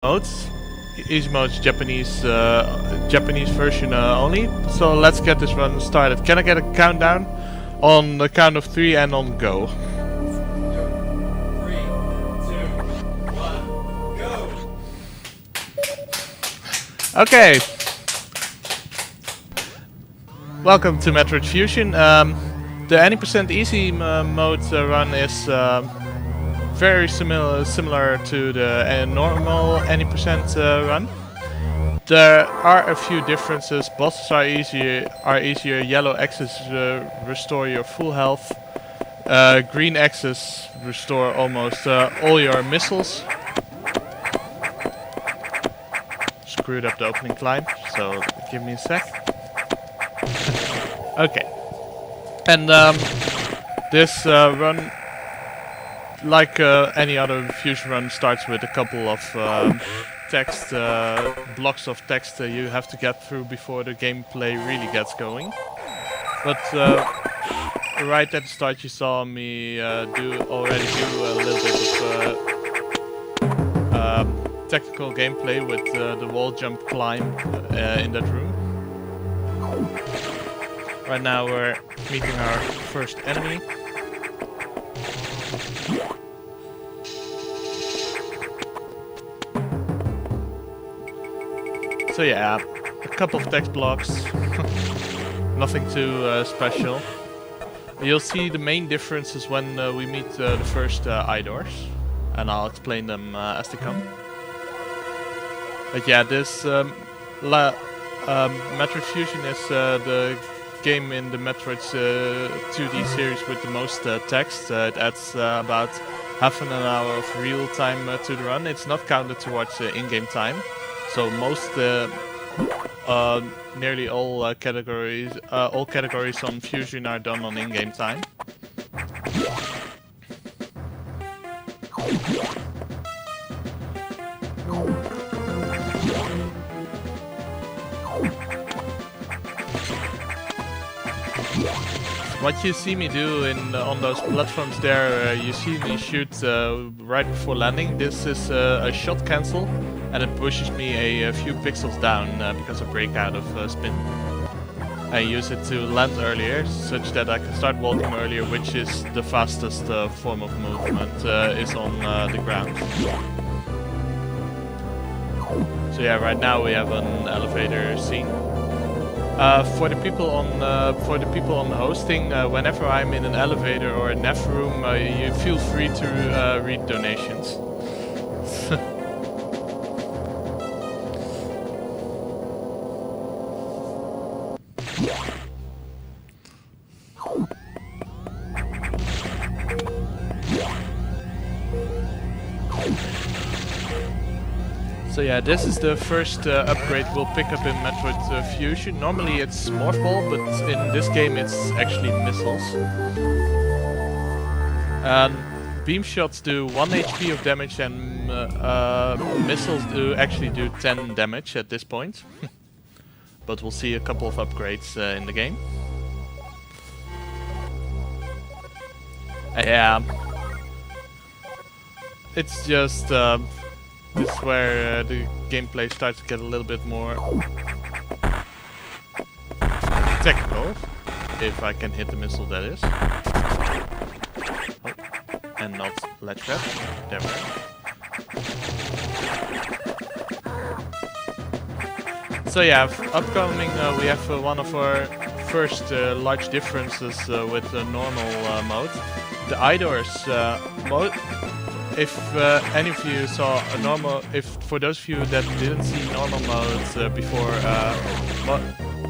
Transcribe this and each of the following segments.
modes. Easy mode's Japanese version only. So let's get this run started. Can I get a countdown? On the count of 3 and on go. 3, 2, 1, go! Okay. Welcome to Metroid Fusion. The any % easy mode run is very similar to the normal any % run. There are a few differences. Bosses are easier. Yellow axes restore your full health. Green axes restore almost all your missiles. Screwed up the opening climb, so give me a sec. Okay. And this run, like any other Fusion run, starts with a couple of text blocks of text you have to get through before the gameplay really gets going. But right at the start, you saw me already do a little bit of technical gameplay with the wall jump climb in that room. Right now we're meeting our first enemy. So yeah, a couple of text blocks, nothing too special. You'll see the main differences when we meet the first idols, and I'll explain them as they come. But yeah, this Metroid Fusion is the game in the Metroid's 2D series with the most text. It adds about half an hour of real time to the run. It's not counted towards in-game time, so most, nearly all categories on Fusion are done on in-game time. What you see me do on those platforms there, you see me shoot right before landing. This is a shot cancel, and it pushes me a few pixels down because I break out of spin. I use it to land earlier, such that I can start walking earlier, which is the fastest form of movement is on the ground. So yeah, right now we have an elevator scene. For the people on hosting, whenever I'm in an elevator or a nav room, you feel free to read donations. So yeah, this is the first upgrade we'll pick up in Metroid Fusion. Normally it's Morph Ball, but in this game it's actually missiles. Beam shots do 1 HP of damage, and missiles actually do 10 damage at this point. But we'll see a couple of upgrades in the game. Yeah, it's just this is where the gameplay starts to get a little bit more technical, if I can hit the missile, that is. Oh, and not ledge grab. There we go. So yeah, upcoming we have one of our first large differences with the normal mode. The idols mode. If any of you saw a normal, for those of you that didn't see normal modes before,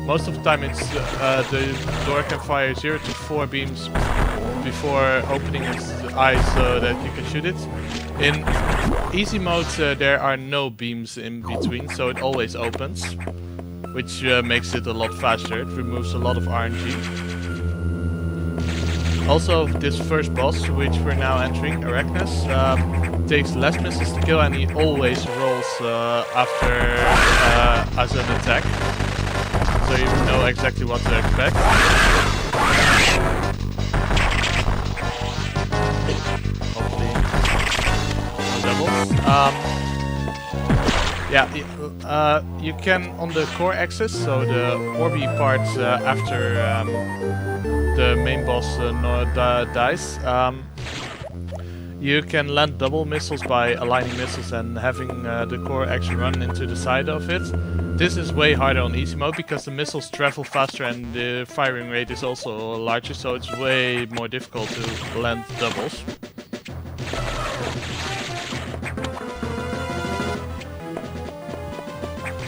most of the time it's the door can fire 0 to 4 beams before opening its eyes so that you can shoot it. In easy modes there are no beams in between, so it always opens, which makes it a lot faster. It removes a lot of RNG. Also, this first boss, which we're now entering, Arachnes, takes less missiles to kill, and he always rolls after as an attack, so you know exactly what to expect. Hopefully, no doubles. Yeah, you can on the core axis, so the orby part after the main boss dies. You can land double missiles by aligning missiles and having the core actually run into the side of it. This is way harder on easy mode because the missiles travel faster and the firing rate is also larger, so it's way more difficult to land doubles.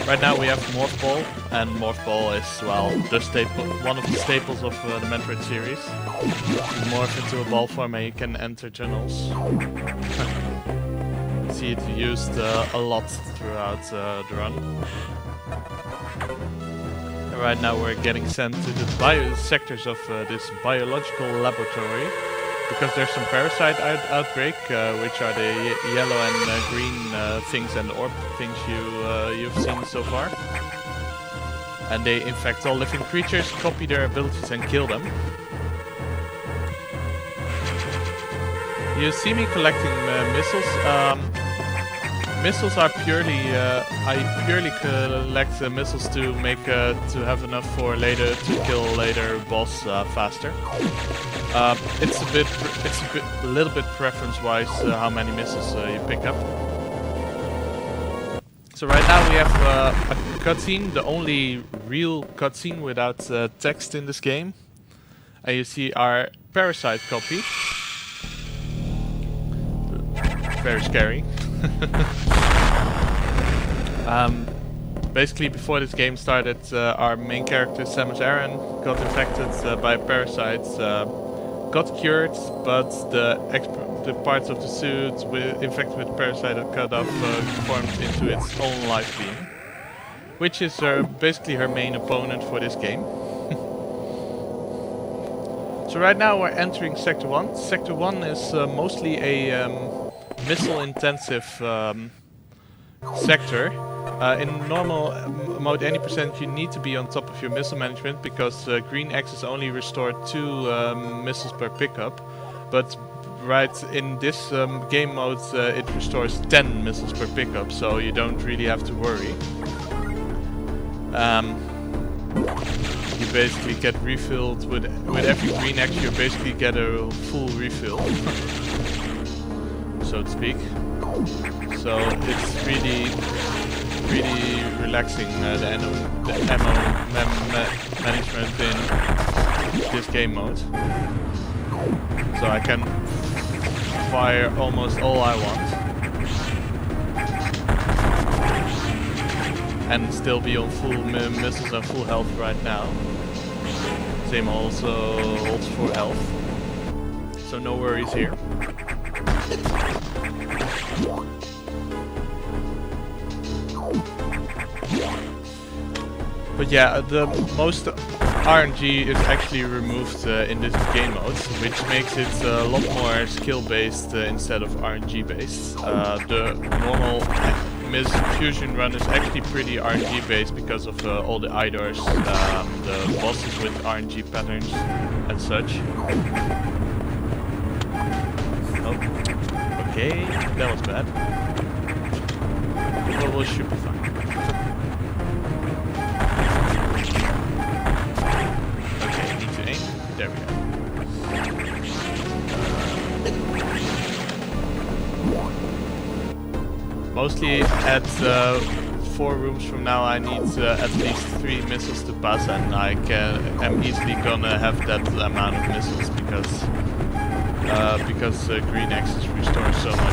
Right now we have Morph Ball, and Morph Ball is, well, the staple, one of the staples of the Metroid series. You morph into a ball form and you can enter tunnels. See it used a lot throughout the run. And right now we're getting sent to the sectors of this biological laboratory. Because there's some parasite outbreak, which are the yellow and green things and orb things you've seen so far. And they infect all living creatures, copy their abilities and kill them. You see me collecting missiles. Missiles are purely, I purely collect missiles to make to have enough for later to kill later boss faster. It's a little bit preference-wise how many missiles you pick up. So right now we have a cutscene, the only real cutscene without text in this game, and you see our parasite copy. Very scary. Basically, before this game started, our main character, Samus Aran, got infected by parasites, got cured, but the parts of the suit infected with parasite are cut off, formed into its own life being, which is basically her main opponent for this game. So right now we're entering Sector 1. Sector 1 is mostly a missile-intensive sector. In normal mode, any percent you need to be on top of your missile management because green axis only restore 2 missiles per pickup, but right in this game mode it restores 10 missiles per pickup, so you don't really have to worry. You basically get refilled with every green axe. You basically get a full refill, so to speak. So it's really relaxing, the ammo management in this game mode. So I can fire almost all I want and still be on full missiles and full health right now. Same also holds for health, so no worries here. But yeah, the most RNG is actually removed in this game mode, which makes it a lot more skill-based instead of RNG-based. The normal Fusion run is actually pretty RNG-based because of all the idols, the bosses with RNG patterns and such. Oh, okay, that was bad. But we should be fine. There we go. Mostly at 4 rooms from now I need at least 3 missiles to pass, and I'm easily gonna have that amount of missiles because green axis restores so much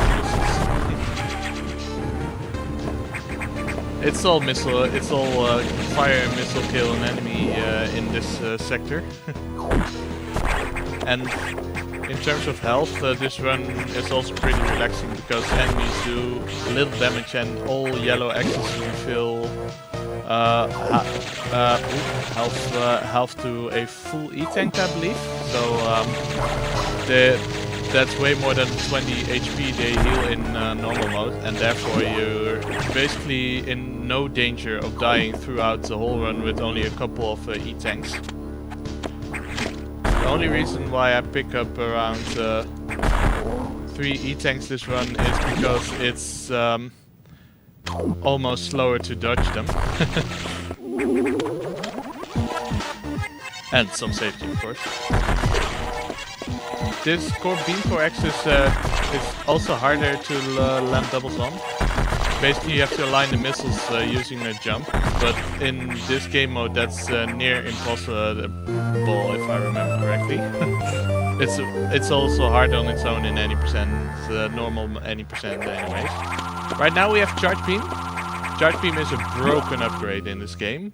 missiles. It's all fire and missile kill an enemy in this sector. And in terms of health, this run is also pretty relaxing because enemies do little damage and all yellow axes refill health to a full E-tank, I believe. So that's way more than 20 HP they heal in normal mode, and therefore you're basically in no danger of dying throughout the whole run with only a couple of E-tanks. The only reason why I pick up around 3 E-tanks this run is because it's almost slower to dodge them. And some safety, of course. This core beam core X is also harder to land doubles on. Basically, you have to align the missiles using a jump, but in this game mode, that's near impossible, if I remember correctly. It's also hard on its own in any percent, normal any percent anyways. Right now we have Charge Beam. Charge Beam is a broken upgrade in this game.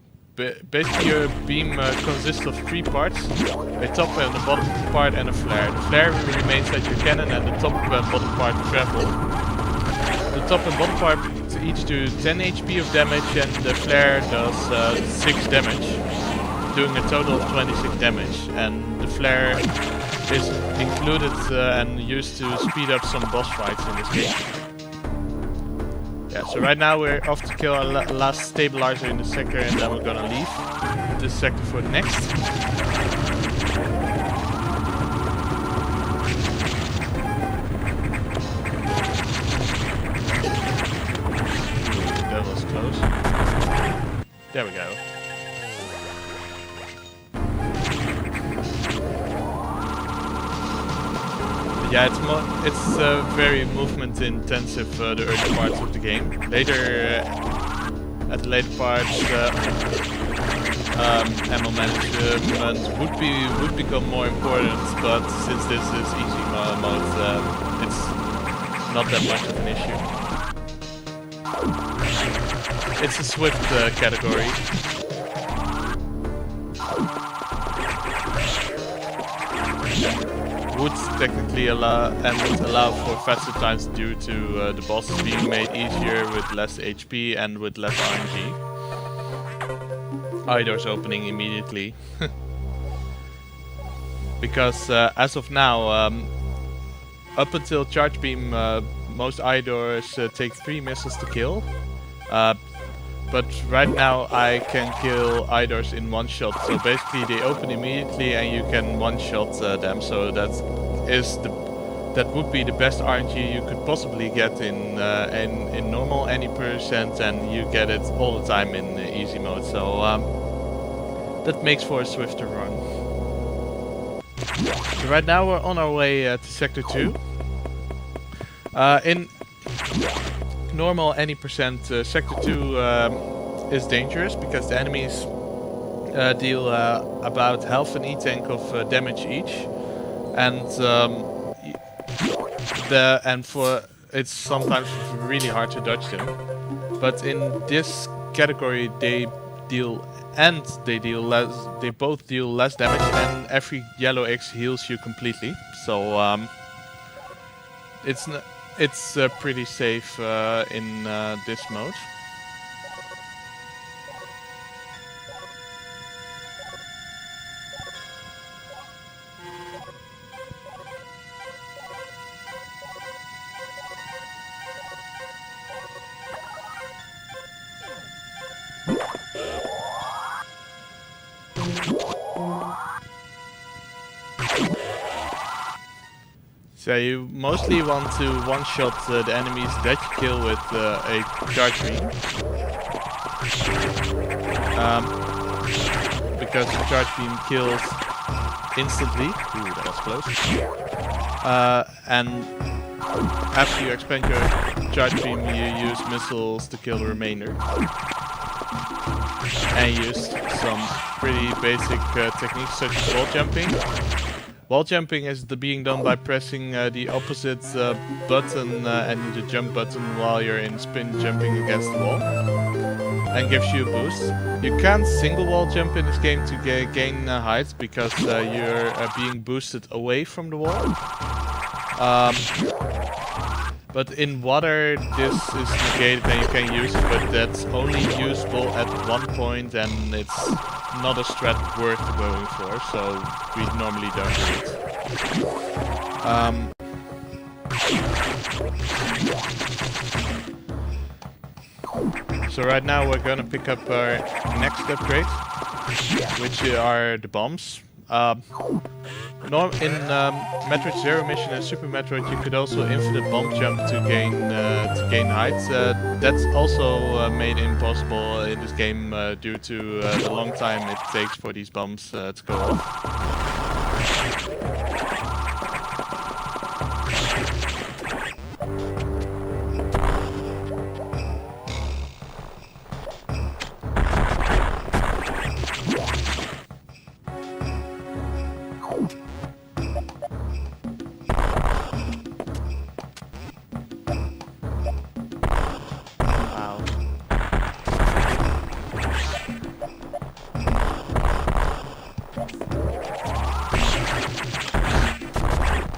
Basically your beam consists of 3 parts, a top and a bottom part and a flare. The flare remains at your cannon and the top and bottom part travel. The top and bottom part each do 10 HP of damage and the flare does 6 damage, doing a total of 26 damage. And the flare is included and used to speed up some boss fights in this game. Yeah, so right now we're off to kill our last stabilizer in the sector and then we're gonna leave this sector for the next. That was close. There we go. Yeah, it's very movement intensive, the early parts of the game. Later, at the later parts, ammo management would become more important, but since this is easy mode, it's not that much of an issue. It's a swift category. Would technically allow for faster times due to the bosses being made easier with less HP and with less RNG. Eye doors opening immediately. Because as of now, up until Charge Beam, most eye doors take 3 missiles to kill. But right now I can kill eye doors in one shot, so basically they open immediately and you can one shot them. So that would be the best RNG you could possibly get in normal any percent, and you get it all the time in easy mode. So that makes for a swifter run. So right now we're on our way to Sector 2. In normal any percent, Sector 2 is dangerous because the enemies deal about half an E-tank of damage each, and it's sometimes really hard to dodge them. But in this category, they both deal less damage, and every yellow X heals you completely. So it's pretty safe in this mode. So you mostly want to one-shot the enemies that you kill with a charge beam. Because the charge beam kills instantly. Ooh, that was close. And after you expend your charge beam, you use missiles to kill the remainder. And use some pretty basic techniques such as wall jumping. Wall jumping is being done by pressing the opposite button and the jump button while you're in spin jumping against the wall, and gives you a boost. You can't single wall jump in this game to gain height because you're being boosted away from the wall. But in water this is negated and you can use it, but that's only usable at one point and it's not a strat worth going for, so we normally don't do it. So right now we're gonna pick up our next upgrade, which are the bombs. In Metroid Zero Mission and Super Metroid, you could also infinite bomb jump to gain height. That's also made impossible in this game due to the long time it takes for these bombs to go off.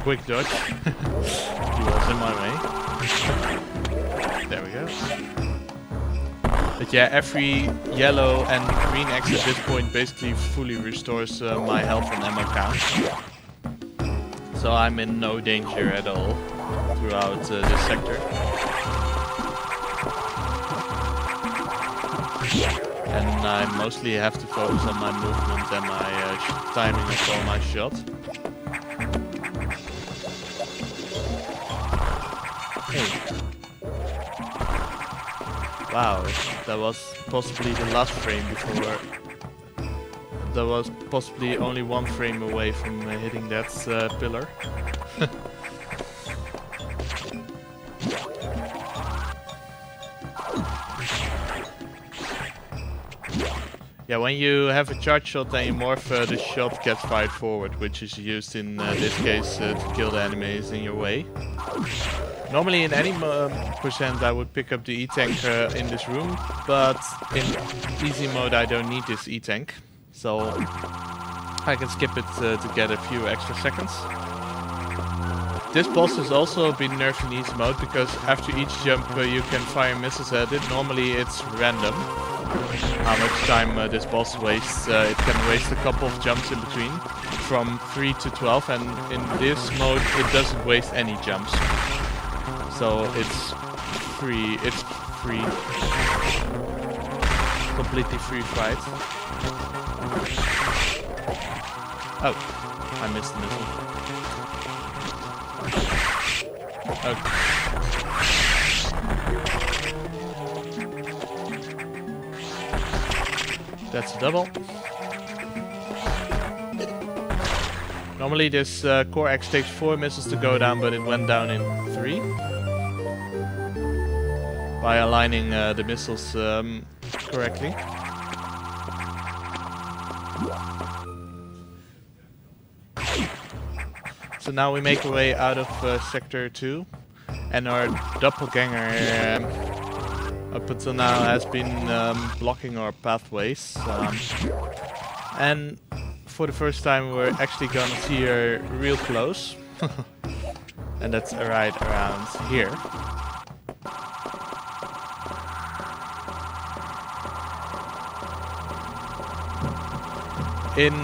Quick dodge. He was in my way. There we go. But yeah, every yellow and green X at this point basically fully restores my health and ammo count. So I'm in no danger at all throughout this sector. And I mostly have to focus on my movement and my timing of all my shots. Hey. Wow, that was possibly the last frame before. That was possibly only one frame away from hitting that pillar. Yeah, when you have a charge shot and you morph, the shot gets fired forward, which is used in this case to kill the enemies in your way. Normally in any percent I would pick up the E-Tank in this room, but in easy mode I don't need this E-Tank, so I can skip it to get a few extra seconds. This boss has also been nerfed in easy mode because after each jump you can fire missiles at it. Normally it's random how much time this boss wastes. It can waste a couple of jumps in between, from 3 to 12, and in this mode it doesn't waste any jumps. So it's free, completely free fight. Oh, I missed the missile. Okay. That's a double. Normally this Core X takes 4 missiles to go down, but it went down in 3. By aligning the missiles correctly. So now we make our way out of Sector 2, and our doppelganger up until now has been blocking our pathways. And for the first time we're actually gonna see her real close. And that's right around here. In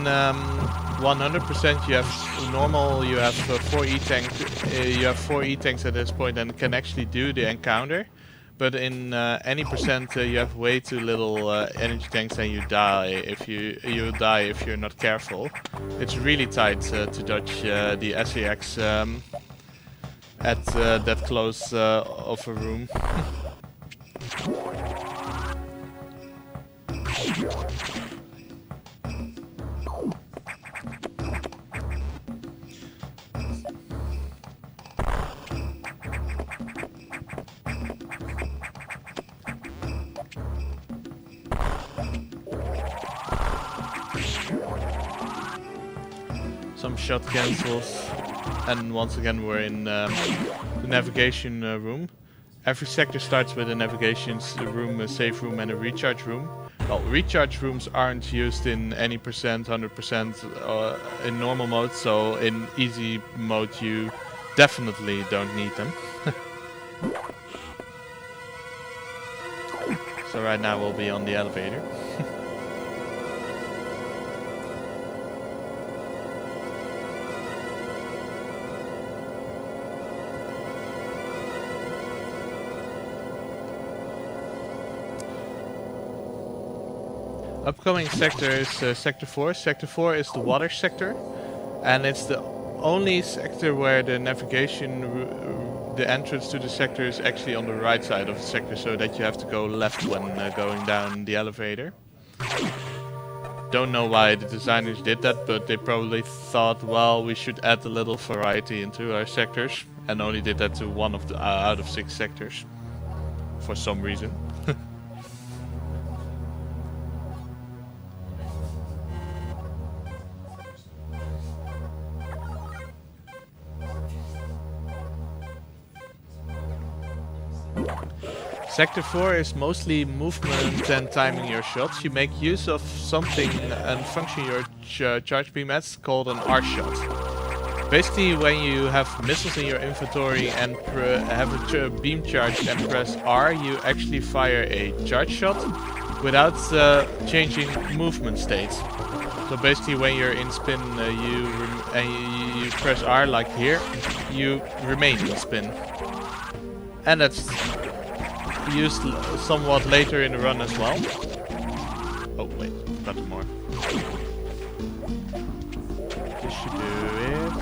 100% you have normal, you have 4 E-tanks. You have 4 E-tanks at this point and can actually do the encounter. But in any percent you have way too little energy tanks and you die if you're not careful. It's really tight to dodge the SAX at that close of a room. Some shot cancels, and once again we're in the navigation room. Every sector starts with a navigation room, a safe room, and a recharge room. Well, recharge rooms aren't used in any percent, 100% in normal mode, so in easy mode you definitely don't need them. So right now we'll be on the elevator. Upcoming sector is Sector 4. Sector 4 is the water sector, and it's the only sector where the navigation, the entrance to the sector is actually on the right side of the sector, so that you have to go left when going down the elevator. Don't know why the designers did that, but they probably thought, well, we should add a little variety into our sectors, and only did that to one of the out of 6 sectors for some reason. Sector 4 is mostly movement and timing your shots. You make use of something and function your charge beam as called an R shot. Basically, when you have missiles in your inventory and have a beam charge and press R, you actually fire a charge shot without changing movement state. So basically, when you're in spin, you press R like here, you remain in spin, and that's used somewhat later in the run as well. Oh wait, got more. This should do it.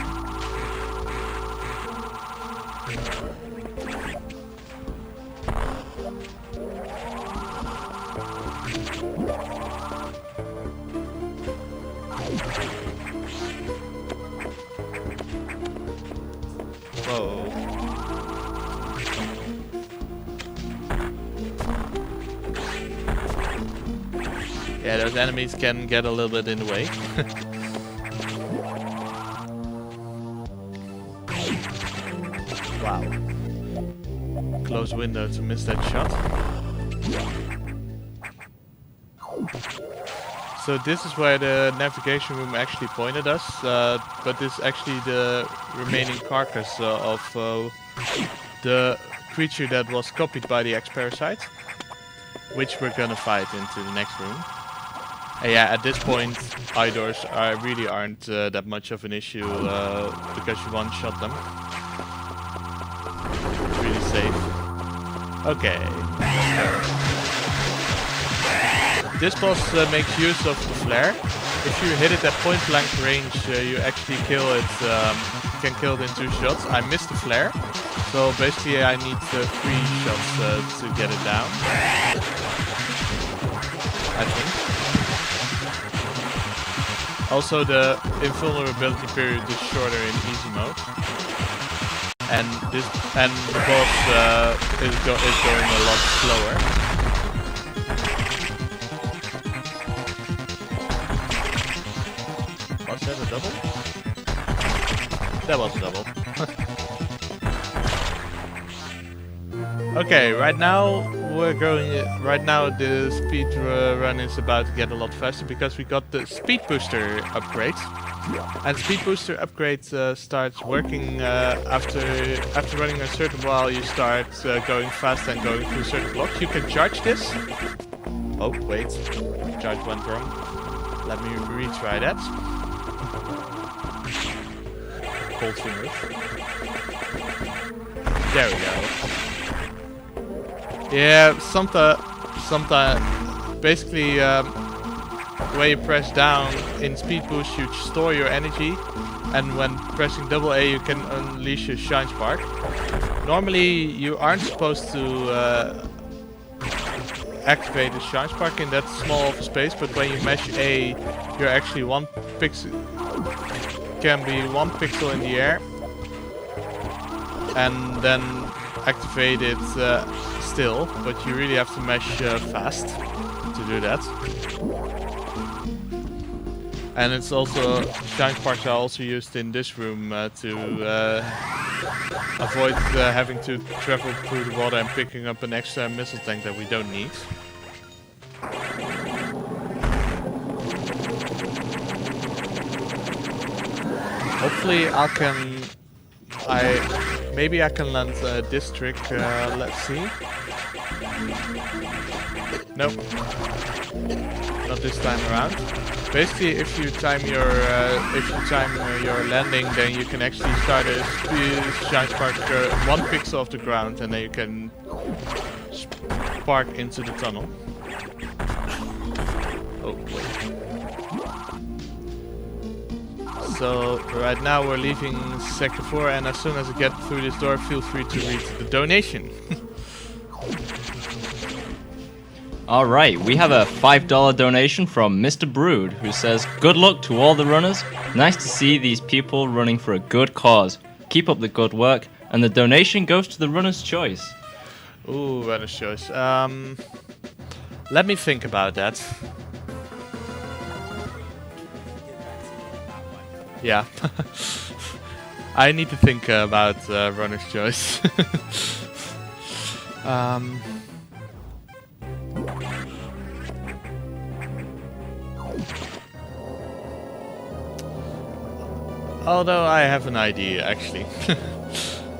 Whoa. Yeah, those enemies can get a little bit in the way. Wow. Close window to miss that shot. So this is where the navigation room actually pointed us, but this is actually the remaining carcass of the creature that was copied by the X-Parasite, which we're gonna fight into the next room. Yeah, at this point, idoors really aren't that much of an issue because you one-shot them. It's really safe. Okay. This boss makes use of the flare. If you hit it at point-blank range, you actually kill it. Can kill it in 2 shots. I missed the flare, so basically I need 3 shots to get it down. I think. Also, the invulnerability period is shorter in easy mode, and the boss is going a lot slower. Was that a double? That was a double. Okay, right now the speed run is about to get a lot faster because we got the speed booster upgrade, and speed booster upgrade starts working after running a certain while. You start going fast and going through certain blocks. You can charge this. Oh wait, charge went wrong. Let me retry that. Cold fingers. There we go. Yeah, sometimes basically when you press down in speed boost, you store your energy, and when pressing double A, you can unleash a shine spark. Normally, you aren't supposed to activate a shine spark in that small of a space, but when you mash A, you're actually 1 pixel, can be 1 pixel in the air, and then activate it still, but you really have to mash fast to do that. And it's also, shine sparks are also used in this room to avoid having to travel through the water and picking up an extra missile tank that we don't need. Hopefully maybe I can land this trick, let's see. Nope. Not this time around. Basically, if you time your landing, then you can actually start a shine spark 1 pixel off the ground, and then you can spark into the tunnel. Oh, So right now we're leaving Sector 4, and as soon as I get through this door, feel free to read the donation. Alright, we have a $5 donation from Mr. Brood, who says, "Good luck to all the runners. Nice to see these people running for a good cause. Keep up the good work." And the donation goes to the runner's choice. Ooh, runner's choice. Let me think about that. Yeah. I need to think about runner's choice. Although I have an idea, actually.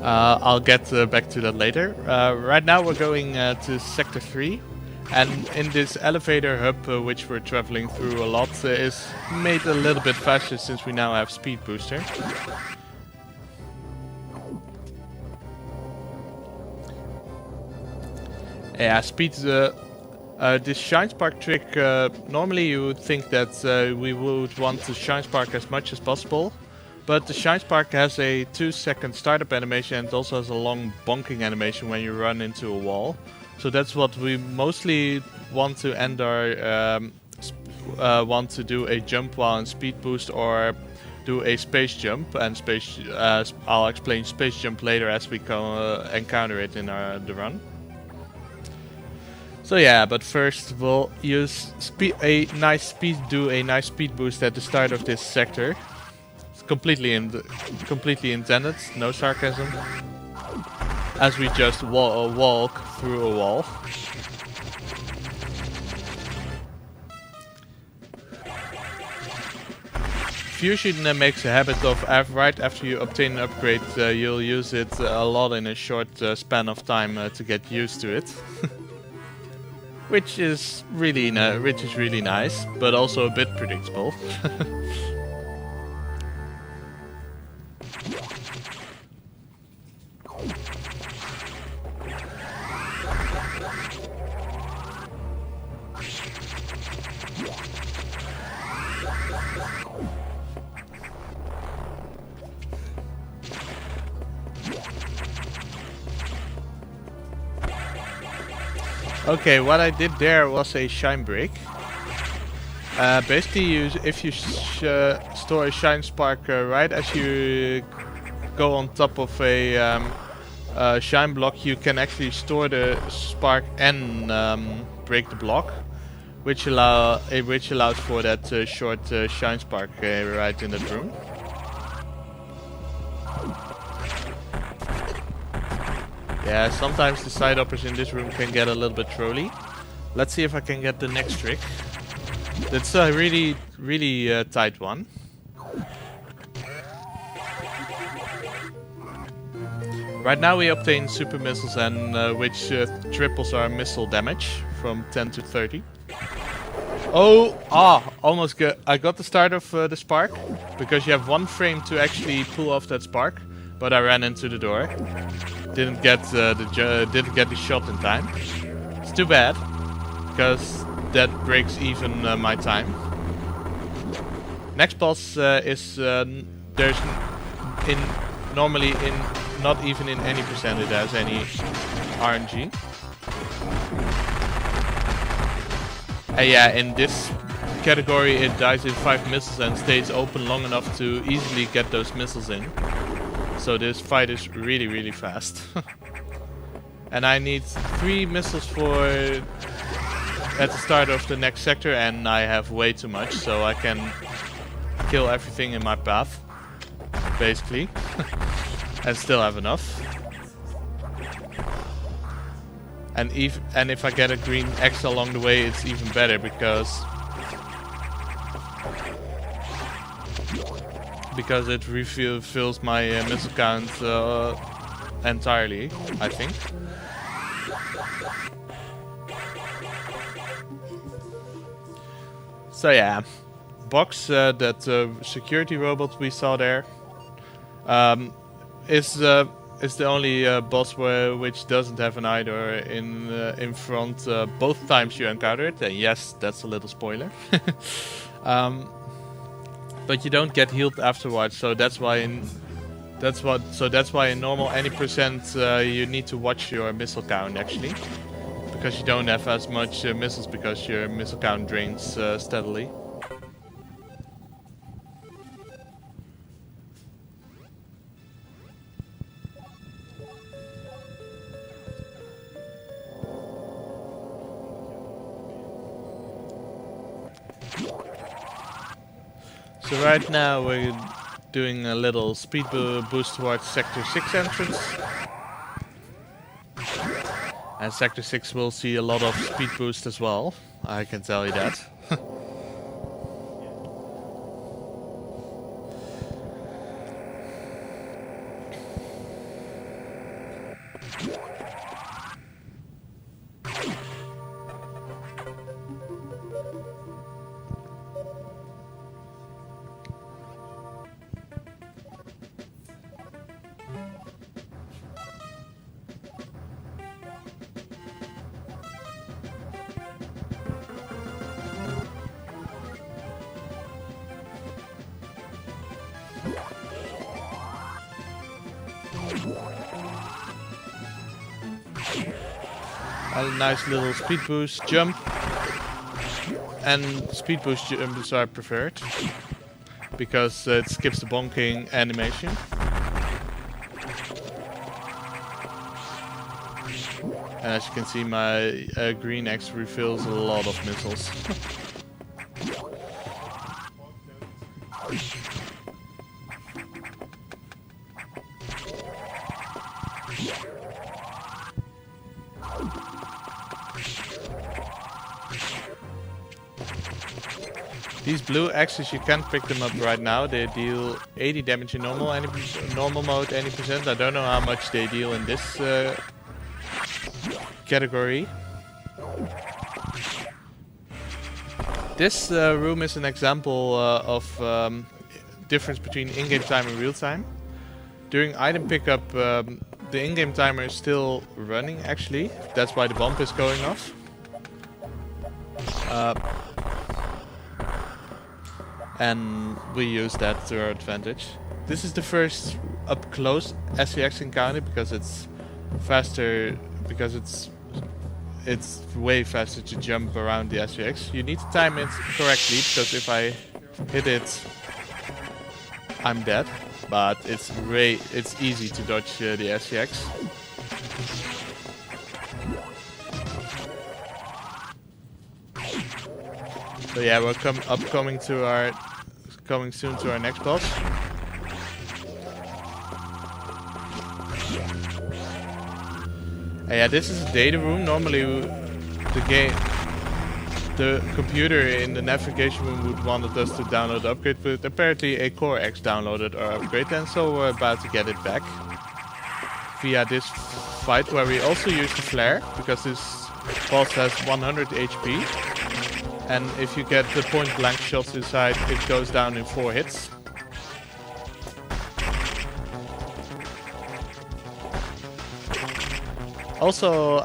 I'll get back to that later. Right now we're going to Sector 3. And in this elevator hub, which we're traveling through a lot, is made a little bit faster since we now have speed booster. Yeah, speed. This shine spark trick. Normally, you would think that we would want to shine spark as much as possible, but the shine spark has a 2-second startup animation and it also has a long bonking animation when you run into a wall. So that's what we mostly want to end our. Want to do a jump while in speed boost or do a space jump, and space. I'll explain space jump later as we encounter it in the run. So yeah, but first we'll use a nice speed boost at the start of this sector. It's completely intended, no sarcasm. As we just walk through a wall. Fusion makes a habit of right after you obtain an upgrade, you'll use it a lot in a short span of time to get used to it. Which is really nice, but also a bit predictable. Okay, what I did there was a shine break. Basically, if you store a shine spark right as you go on top of a shine block, you can actually store the spark and break the block, which allows for that short shine spark right in that room. Yeah, sometimes the side uppers in this room can get a little bit trolly. Let's see if I can get the next trick. That's a really tight one. Right now we obtain super missiles, and which triples our missile damage from 10 to 30. Almost good. I got the start of the spark because you have 1 frame to actually pull off that spark, but I ran into the door. Didn't get the shot in time. It's too bad, because that breaks even my time. Next boss is there's normally not even in any percent it has any RNG. And yeah, in this category it dies in 5 missiles and stays open long enough to easily get those missiles in. So this fight is really fast. And I need 3 missiles at the start of the next sector, and I have way too much, so I can kill everything in my path, basically. And still have enough. And if I get a green X along the way, it's even better because it fills my missile count entirely, I think. So yeah, Box, that security robot we saw there, is the only boss which doesn't have an idol in front both times you encounter it. And yes, that's a little spoiler. but you don't get healed afterwards. So that's why in normal any percent you need to watch your missile count actually, because you don't have as much missiles because your missile count drains steadily. So right now we're doing a little speed boost towards Sector 6 entrance. And Sector 6 will see a lot of speed boost as well, I can tell you that. A nice little speed boost jump, and speed boost jumps are preferred because it skips the bonking animation. And as you can see, my green X refills a lot of missiles. These blue X's, you can't pick them up right now. They deal 80 damage in normal mode, any percent. I don't know how much they deal in this category. This room is an example of difference between in-game time and real time. During item pickup, the in-game timer is still running actually. That's why the bomb is going off. And we use that to our advantage. This is the first up-close SVX encounter because it's faster, because it's way faster to jump around the SVX. You need to time it correctly because if I hit it, I'm dead. But it's easy to dodge the SVX. So yeah, we're coming soon to our next boss. And yeah, this is a data room. Normally, the computer in the navigation room would wanted us to download the upgrade, but apparently a Core X downloaded our upgrade, and so we're about to get it back via this fight, where we also use the flare because this boss has 100 HP. And if you get the point blank shots inside, it goes down in 4 hits. Also,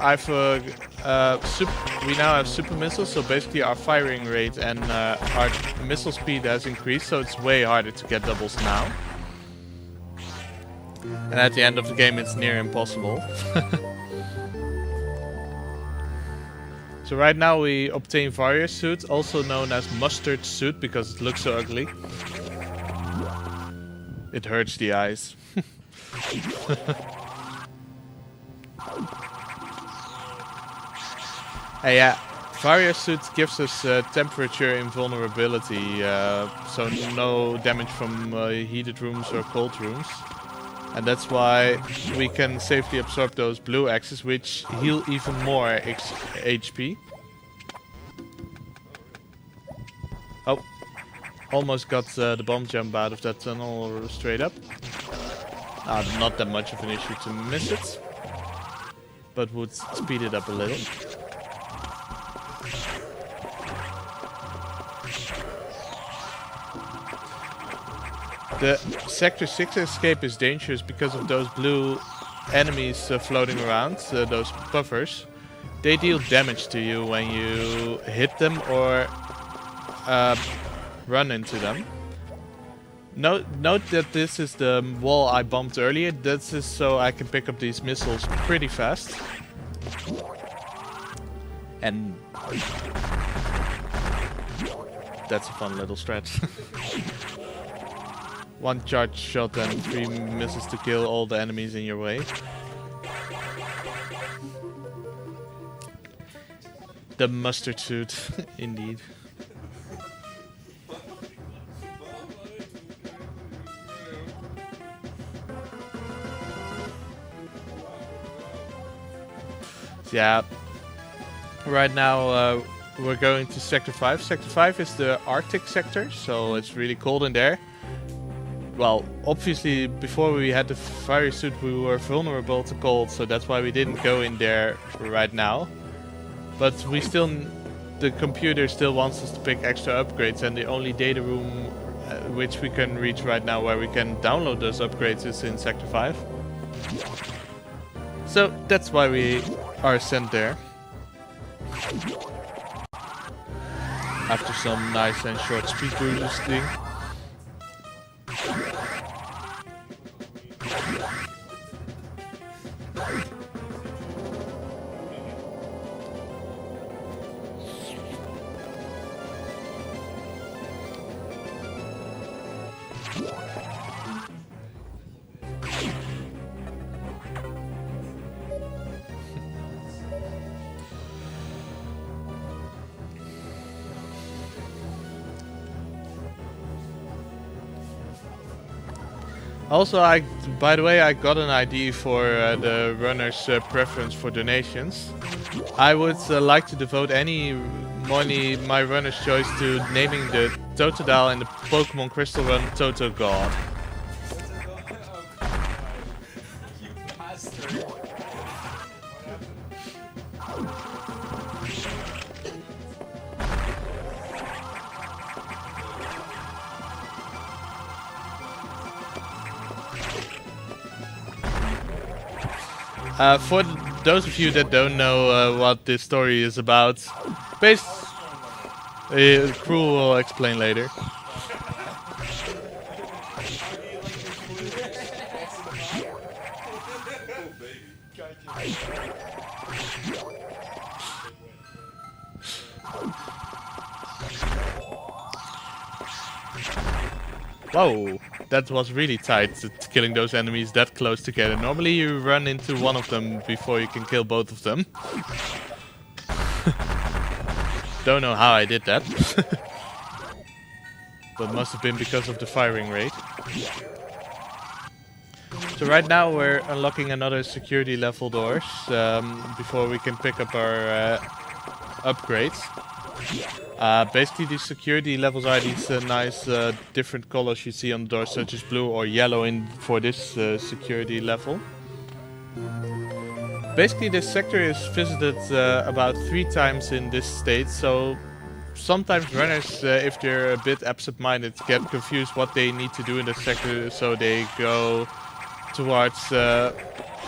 we now have super missiles, so basically our firing rate and our missile speed has increased, so it's way harder to get doubles now. And at the end of the game, it's near impossible. So right now we obtain Warrior Suit, also known as Mustard Suit because it looks so ugly. It hurts the eyes. Yeah, Warrior Suit gives us temperature invulnerability, so no damage from heated rooms or cold rooms. And that's why we can safely absorb those blue X's, which heal even more HP. Oh, almost got the bomb jump out of that tunnel straight up. Not that much of an issue to miss it, but would speed it up a little. The Sector 6 escape is dangerous because of those blue enemies floating around, those puffers. They deal damage to you when you hit them or run into them. Note that this is the wall I bumped earlier. This is so I can pick up these missiles pretty fast. And that's a fun little stretch. One charge shot and 3 misses to kill all the enemies in your way. The mustard suit, indeed. Yeah, right now we're going to Sector 5. Sector 5 is the Arctic sector, so it's really cold in there. Well, obviously before we had the fire suit we were vulnerable to cold, so that's why we didn't go in there right now. But we still, the computer still wants us to pick extra upgrades, and the only data room which we can reach right now where we can download those upgrades is in Sector 5. So that's why we are sent there. After some nice and short speed boosting. Also, by the way, I got an idea for the runner's preference for donations. I would like to devote any money, my runner's choice, to naming the Totodile in the Pokemon Crystal Run Toto God. For those of you that don't know what this story is about, Crew will explain later. Whoa, that was really tight, killing those enemies that close together. Normally you run into one of them before you can kill both of them. Don't know how I did that. But must have been because of the firing rate. So right now we're unlocking another security level doors before we can pick up our upgrades. Basically these security levels are these nice different colors you see on the doors, such as blue or yellow for this security level. Basically this sector is visited about 3 times in this state, so sometimes runners, if they're a bit absent-minded, get confused what they need to do in the sector, so they go towards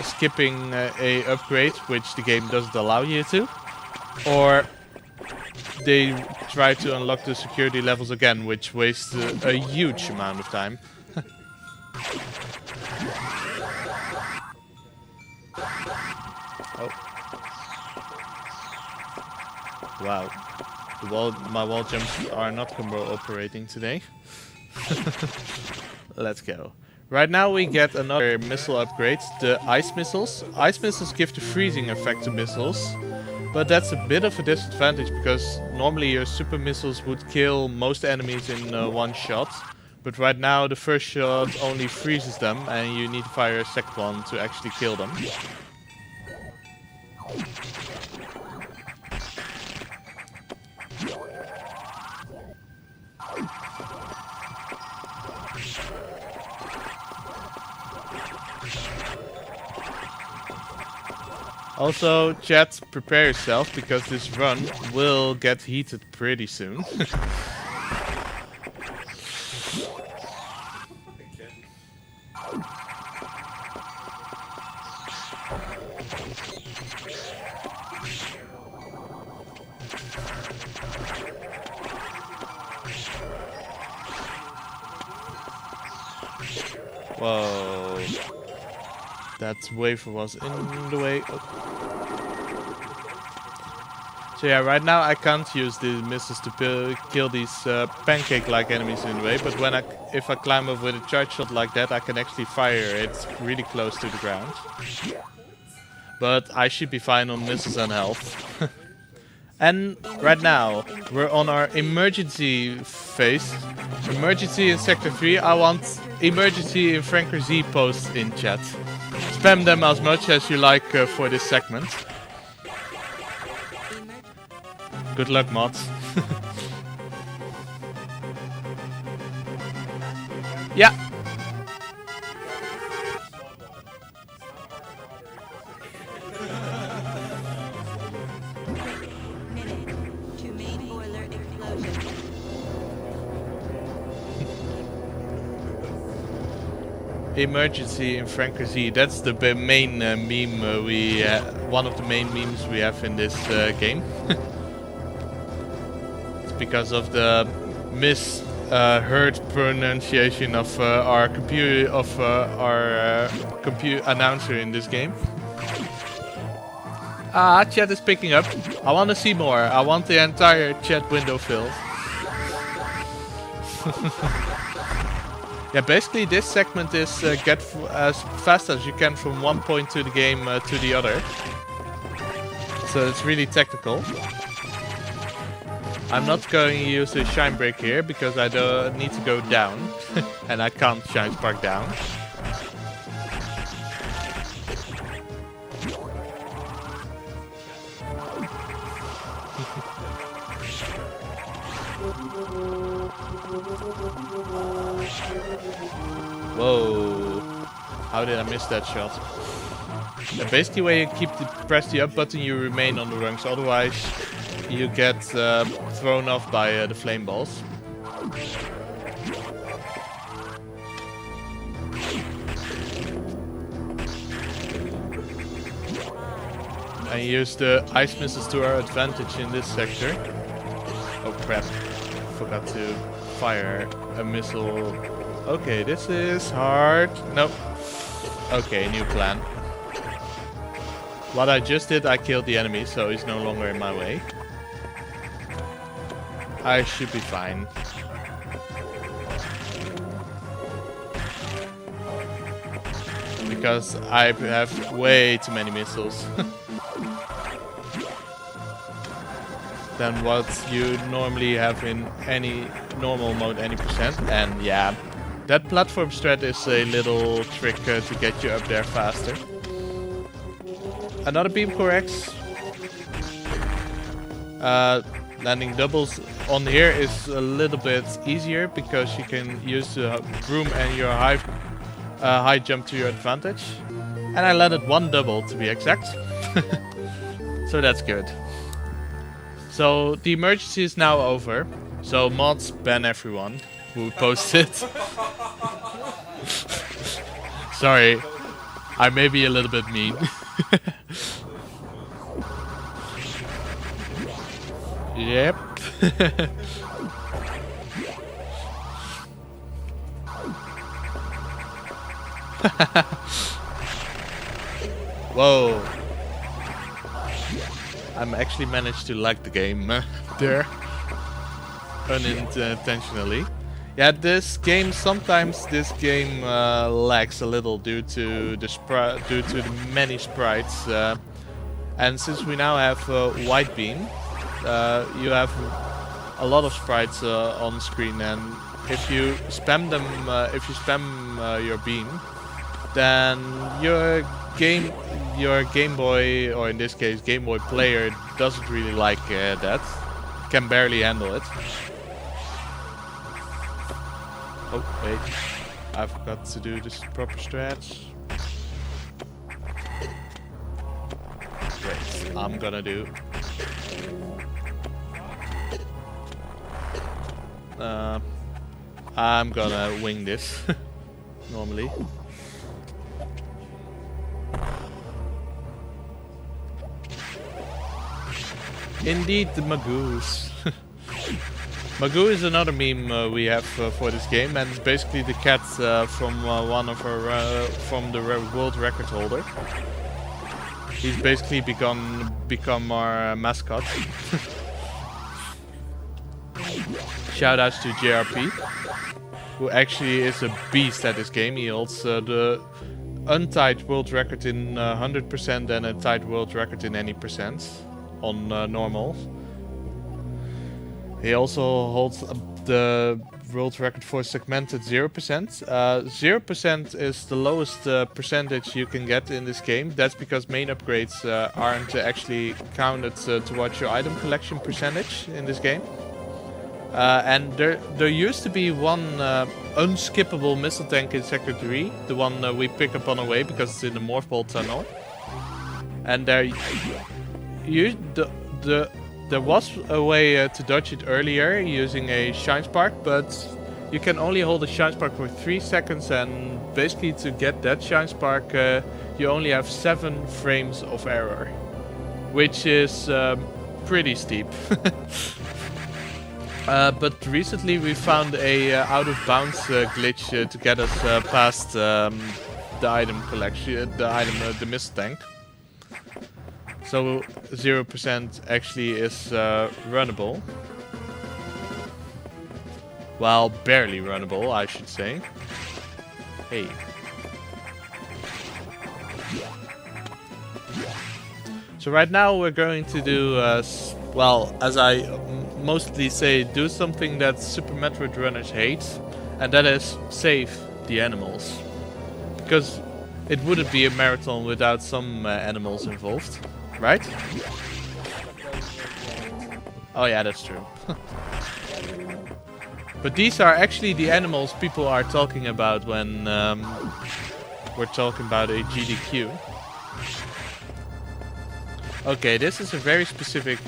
skipping a upgrade, which the game doesn't allow you to, or they try to unlock the security levels again, which wastes a huge amount of time. Oh. Wow. My wall jumps are not cooperating today. Let's go. Right now we get another missile upgrade, the ice missiles. Ice missiles give the freezing effect to missiles. But that's a bit of a disadvantage because normally your super missiles would kill most enemies in one shot. But right now the first shot only freezes them and you need to fire a second one to actually kill them. Also, chat, prepare yourself, because this run will get heated pretty soon. Whoa. That wafer was in the way. Oh. So yeah, right now I can't use the missiles to kill these pancake-like enemies in the way, but if I climb up with a charge shot like that, I can actually fire it really close to the ground. But I should be fine on missiles and health. And right now, we're on our emergency phase. Emergency in Sector 3. I want emergency in Franker Z posts in chat. Spam them as much as you like for this segment. Good luck, mods. Yeah. Emergency in Franker Z. That's the main meme one of the main memes we have in this game. It's because of the misheard pronunciation of our computer announcer in this game. Chat is picking up. I want to see more. I want the entire chat window filled. Yeah, basically this segment is get as fast as you can from one point to the game to the other. So it's really technical. I'm not going to use a shine break here because I don't need to go down. And I can't shine spark down. Whoa, how did I miss that shot? Basically when you press the up button you remain on the rungs, otherwise you get thrown off by the flame balls. And use the ice missiles to our advantage in this sector. Oh crap, forgot to fire a missile. Okay, this is hard. Nope. Okay, new plan. What I just did, I killed the enemy, so he's no longer in my way. I should be fine. Because I have way too many missiles. Than what you normally have in any normal mode, any percent. And yeah, that platform strat is a little trick to get you up there faster. Another beam corrects. Landing doubles on here is a little bit easier because you can use the broom and your high jump to your advantage. And I landed one double to be exact. So that's good. So the emergency is now over. So mods ban everyone who posted. Sorry, I may be a little bit mean. Yep. Whoa. I'm actually managed to lag the game there. Unintentionally. Yeah, sometimes this game lags a little due to the many sprites. And since we now have white beam, you have a lot of sprites on screen, and if you spam them, your beam, then your Game Boy, or in this case Game Boy player, doesn't really like that. Can barely handle it. Oh wait, I forgot to do this proper stretch. Wait, I'm gonna do. I'm gonna wing this normally. Indeed, the Magoose. Magoo is another meme we have for this game, and it's basically the cat from one of our from the world record holder. He's basically become our mascot. Shoutouts to JRP, who actually is a beast at this game. He holds the untied world record in 100% and a tied world record in any percent on normal. He also holds the world record for segmented 0%. 0% is the lowest percentage you can get in this game. That's because main upgrades aren't actually counted towards your item collection percentage in this game. And there used to be one unskippable missile tank in Sector 3, the one we pick up on our way because it's in the Morph Ball tunnel. And there was a way to dodge it earlier using a Shine Spark, but you can only hold a Shine Spark for 3 seconds, and basically to get that Shine Spark you only have 7 frames of error, which is pretty steep. But recently we found a out of bounds glitch to get us past the item collection, the missile tank. So 0% actually is runnable. Well, barely runnable, I should say. Hey. So right now we're going to do, well, as I mostly say, do something that Super Metroid runners hate, and that is save the animals. Because it wouldn't be a marathon without some animals involved, right? Oh yeah, that's true. But these are actually the animals people are talking about when we're talking about a GDQ. Okay, this is a very specific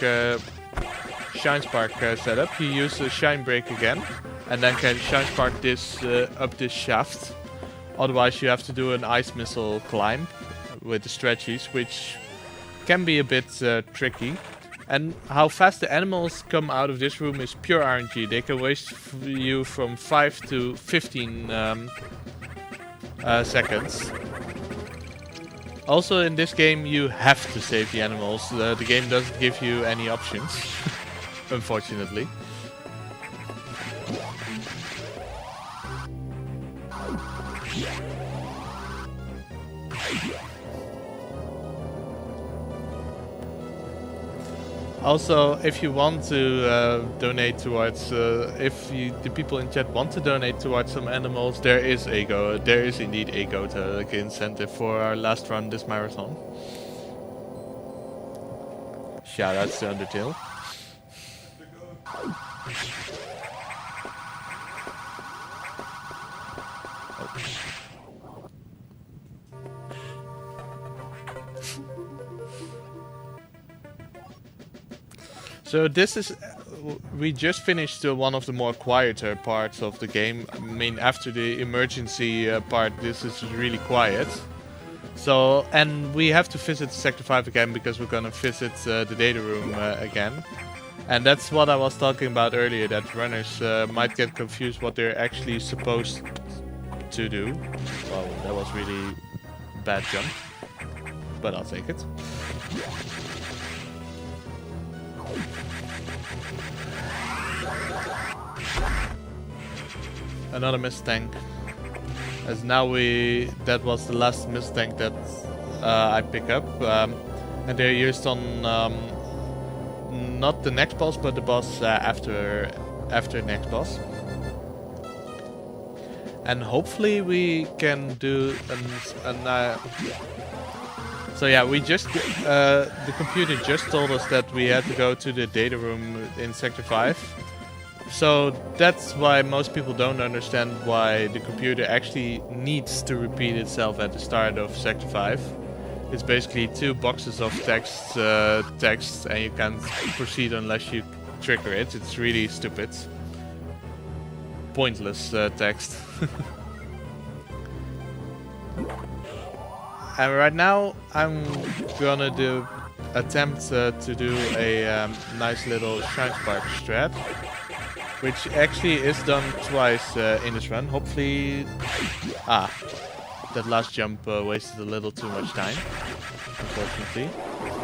Shine Spark setup. You use a Shine Break again, and then can Shine Spark this up this shaft. Otherwise you have to do an Ice Missile climb with the stretchies, which can be a bit tricky. And how fast the animals come out of this room is pure RNG. They can waste you from 5 to 15 seconds. Also in this game you have to save the animals. The game doesn't give you any options, unfortunately. Also, if you want to donate towards, the people in chat want to donate towards some animals, there is indeed a GOTA incentive for our last run this marathon. Shoutouts to Undertale. So this is, we just finished one of the more quieter parts of the game. I mean, after the emergency part, this is really quiet. So, and we have to visit Sector 5 again because we're gonna visit the data room again. And that's what I was talking about earlier, that runners might get confused what they're actually supposed to do. Well, that was really bad jump, but I'll take it. Another missile tank. As now that was the last missile tank that I pick up, and they're used on not the next boss, but the boss after next boss. And hopefully we can do so yeah, we just the computer just told us that we had to go to the data room in Sector 5. So that's why most people don't understand why the computer actually needs to repeat itself at the start of Sector 5. It's basically 2 boxes of text, and you can't proceed unless you trigger it. It's really stupid. Pointless text. And right now I'm gonna attempt to do a nice little Shine Spark strat. which actually is done twice in this run. Hopefully... that last jump wasted a little too much time, unfortunately.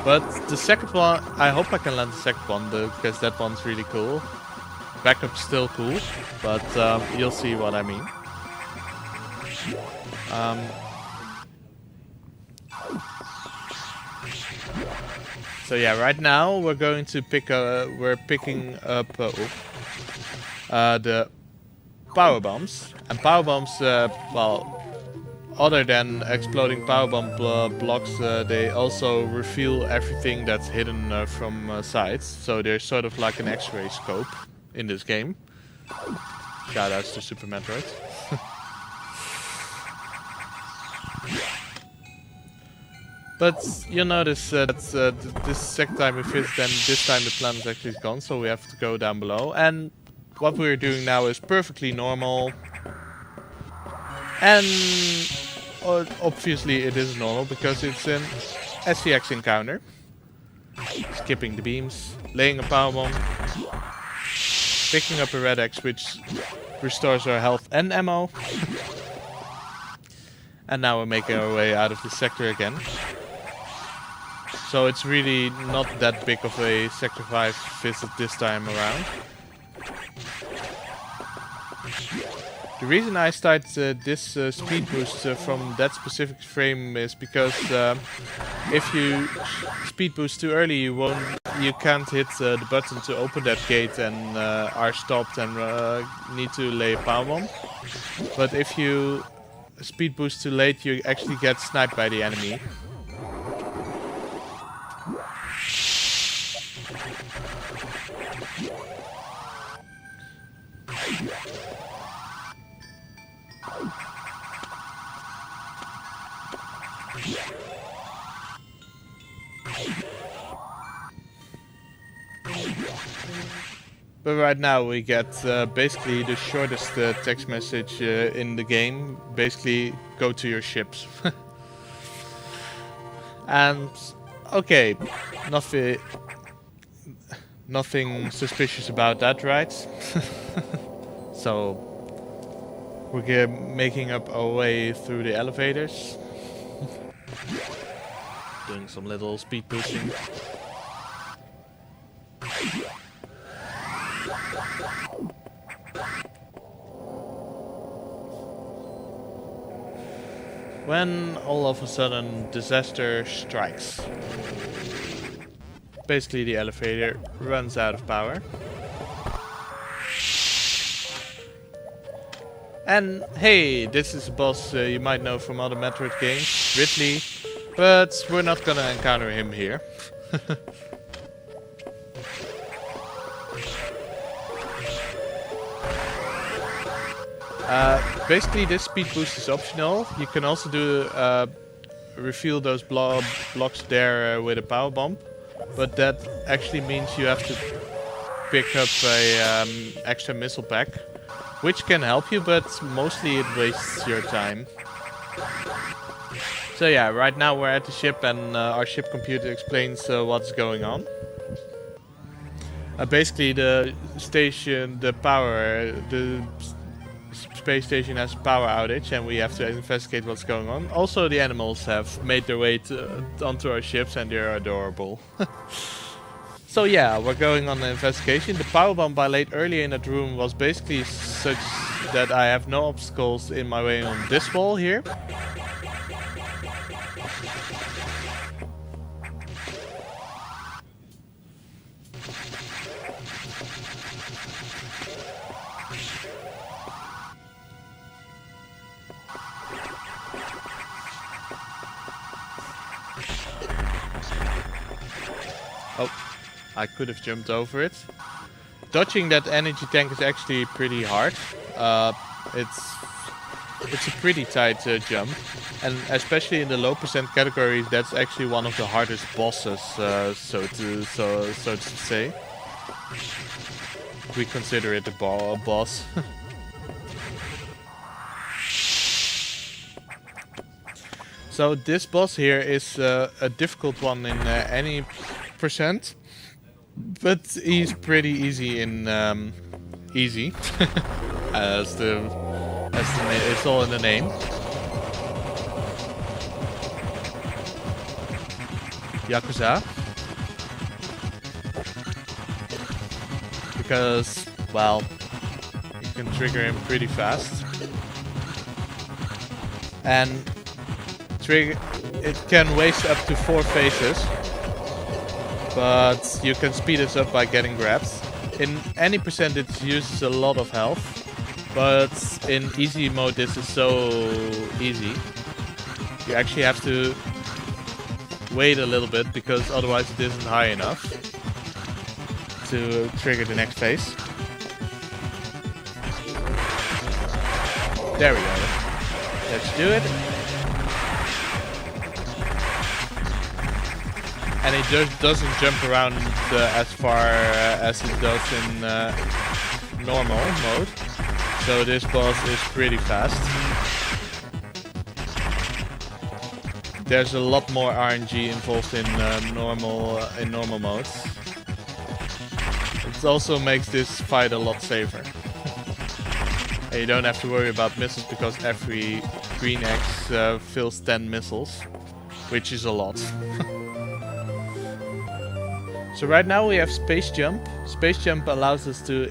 But the second one, I hope I can land the second one, because that one's really cool. Backup's still cool, but you'll see what I mean. So yeah, right now we're going to we're picking up the power bombs, and power bombs, well, other than exploding power bomb blocks, they also reveal everything that's hidden from sides. So they're sort of like an X-ray scope in this game. Shoutouts to Super Metroid. But you'll notice that this second time we visit, then this time the planet actually is gone, so we have to go down below. And what we're doing now is perfectly normal. And obviously it is normal because it's an SCX encounter. Skipping the beams, laying a power bomb, picking up a red X which restores our health and ammo. And now we're making our way out of this sector again. So it's really not that big of a Sector 5 visit this time around. The reason I start this speed boost from that specific frame is because if you speed boost too early, you can't hit the button to open that gate and are stopped and need to lay a power bomb. But if you speed boost too late, you actually get sniped by the enemy. But right now we get basically the shortest text message in the game. Basically, go to your ships. And okay, nothing suspicious about that, right? So we're making up our way through the elevators. Doing some little speed boosting. When all of a sudden disaster strikes. Basically the elevator runs out of power. And hey, this is a boss you might know from other Metroid games, Ridley, but we're not gonna encounter him here. Basically this speed boost is optional. You can also do refill those blocks there with a power bomb, but that actually means you have to pick up a extra missile pack, which can help you, but mostly it wastes your time. So yeah, right now we're at the ship and our ship computer explains what's going on. Basically the station, the space station has a power outage and we have to investigate what's going on. Also the animals have made their way onto our ships and they're adorable. So yeah, we're going on an investigation. The power bomb I laid earlier in that room was basically such that I have no obstacles in my way on this wall here. Oh, I could have jumped over it. Dodging that energy tank is actually pretty hard. It's a pretty tight jump, and especially in the low percent categories, that's actually one of the hardest bosses, so to say. We consider it a boss. So this boss here is a difficult one in any percent, but he's pretty easy in easy, as it's all in the name. Yakuza. Because, well, you can trigger him pretty fast. And it can waste up to 4 phases. But you can speed this up by getting grabs. In any percent it uses a lot of health. But in easy mode this is so easy. You actually have to wait a little bit because otherwise it isn't high enough to trigger the next phase. There we go. Let's do it. And it just doesn't jump around as far as it does in normal mode. So this boss is pretty fast. There's a lot more RNG involved in normal modes. It also makes this fight a lot safer. And you don't have to worry about missiles because every green X fills 10 missiles, which is a lot. So right now we have Space Jump. Space Jump allows us to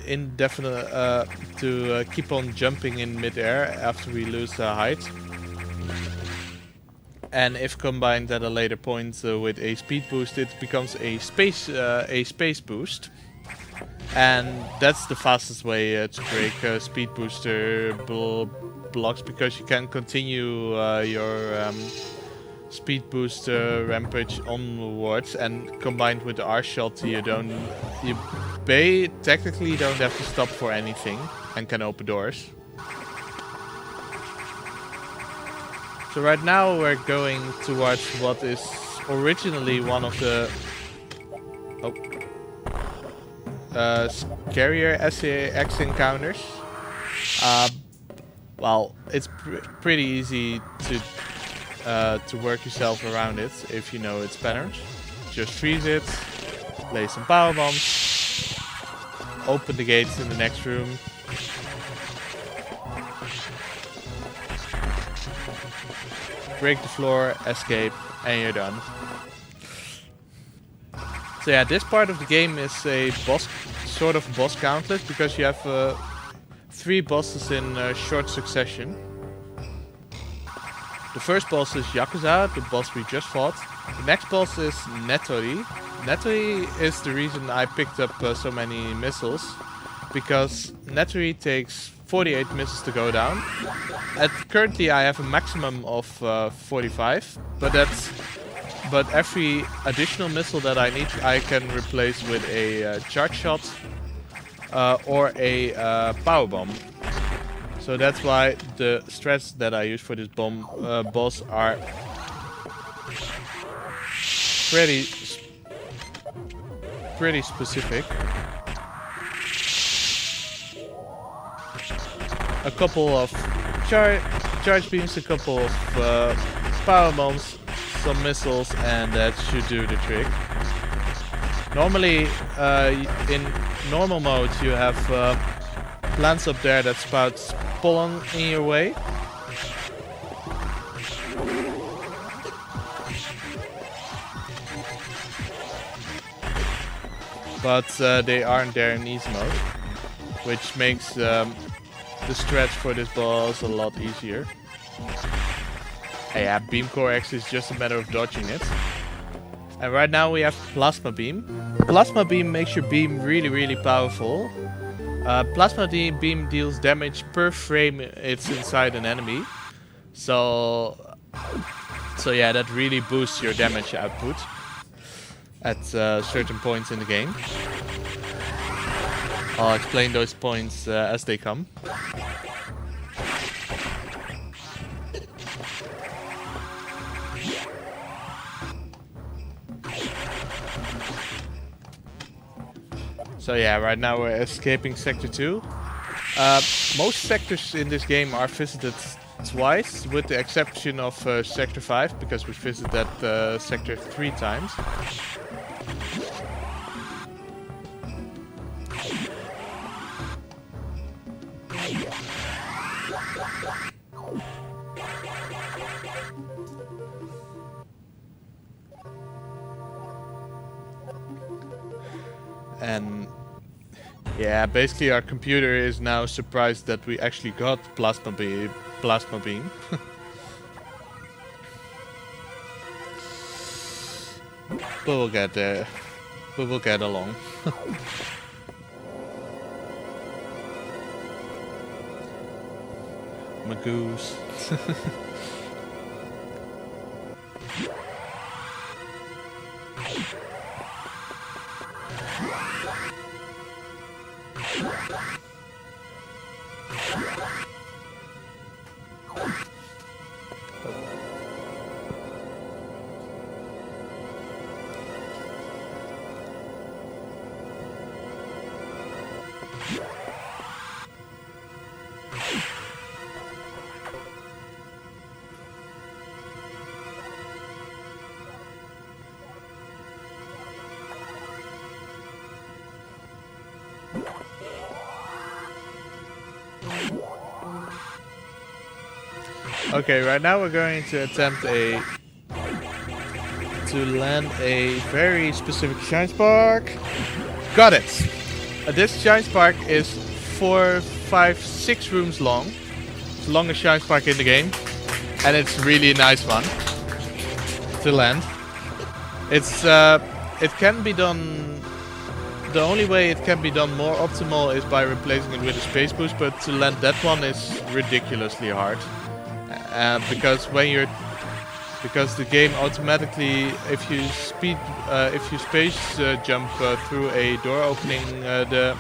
keep on jumping in midair after we lose height. And if combined at a later point with a speed boost, it becomes a space boost. And that's the fastest way to break speed booster blocks, because you can continue your speed booster rampage onwards, and combined with the R shot, you technically don't have to stop for anything and can open doors. So right now we're going towards what is originally one of the scarier SAX encounters. Well, it's pretty easy to work yourself around it if you know its patterns. Just freeze it, lay some power bombs, open the gates in the next room. Break the floor, escape, and you're done. So yeah, this part of the game is a sort of boss gauntlet, because you have 3 bosses in short succession. The first boss is Yakuza, the boss we just fought. The next boss is Metroid. Metroid is the reason I picked up so many missiles, because Metroid takes 48 missiles to go down. Currently I have a maximum of 45, but every additional missile that I need I can replace with a charge shot or a power bomb. So that's why the strats that I use for this boss are pretty specific. A couple of charge beams, a couple of power bombs, some missiles, and that should do the trick. Normally, in normal mode, you have plants up there that spouts pollen in your way. But they aren't there in easy mode, which makes the stretch for this boss a lot easier. And yeah, Beam Core X is just a matter of dodging it. And right now we have Plasma Beam. Plasma Beam makes your beam really powerful. Plasma Beam deals damage per frame it's inside an enemy. So yeah, that really boosts your damage output at certain points in the game. I'll explain those points as they come. So yeah, right now we're escaping Sector 2. Most sectors in this game are visited twice, with the exception of Sector 5, because we visited that sector 3 times. And yeah, basically our computer is now surprised that we actually got plasma beam. But we'll get there. We will get along. Magoos. Okay, right now we're going to attempt to land a very specific shine spark. Got it! This shine spark is 4, 5, 6 rooms long. It's the longest shine spark in the game. And it's really a nice one to land. It's it can be done. The only way it can be done more optimal is by replacing it with a space boost, but to land that one is ridiculously hard. Because the game automatically, if you space jump through a door opening, the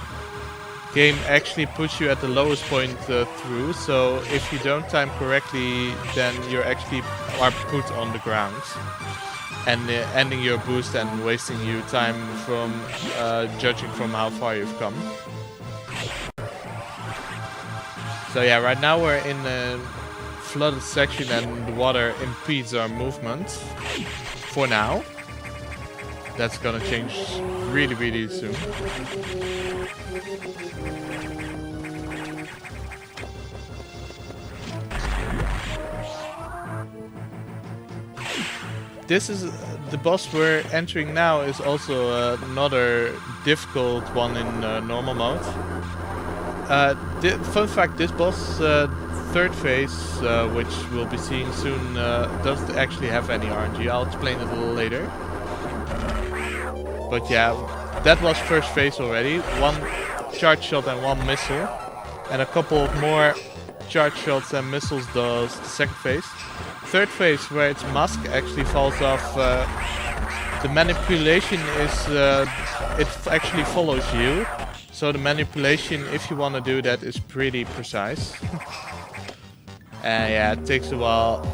game actually puts you at the lowest point through. So if you don't time correctly, then you actually are put on the ground, and ending your boost and wasting you time from judging from how far you've come. So yeah, right now we're in a flooded section and the water impedes our movement for now. That's gonna change really, really soon. This is the boss we're entering now is also another difficult one in normal mode. Fun fact, this boss third phase, which we'll be seeing soon, doesn't actually have any RNG. I'll explain it a little later. But yeah, that was first phase already. 1 charge shot and 1 missile. And a couple of more charge shots and missiles does the second phase. Third phase, where its mask actually falls off, the manipulation is, it actually follows you. So the manipulation, if you want to do that, is pretty precise. And yeah, it takes a while.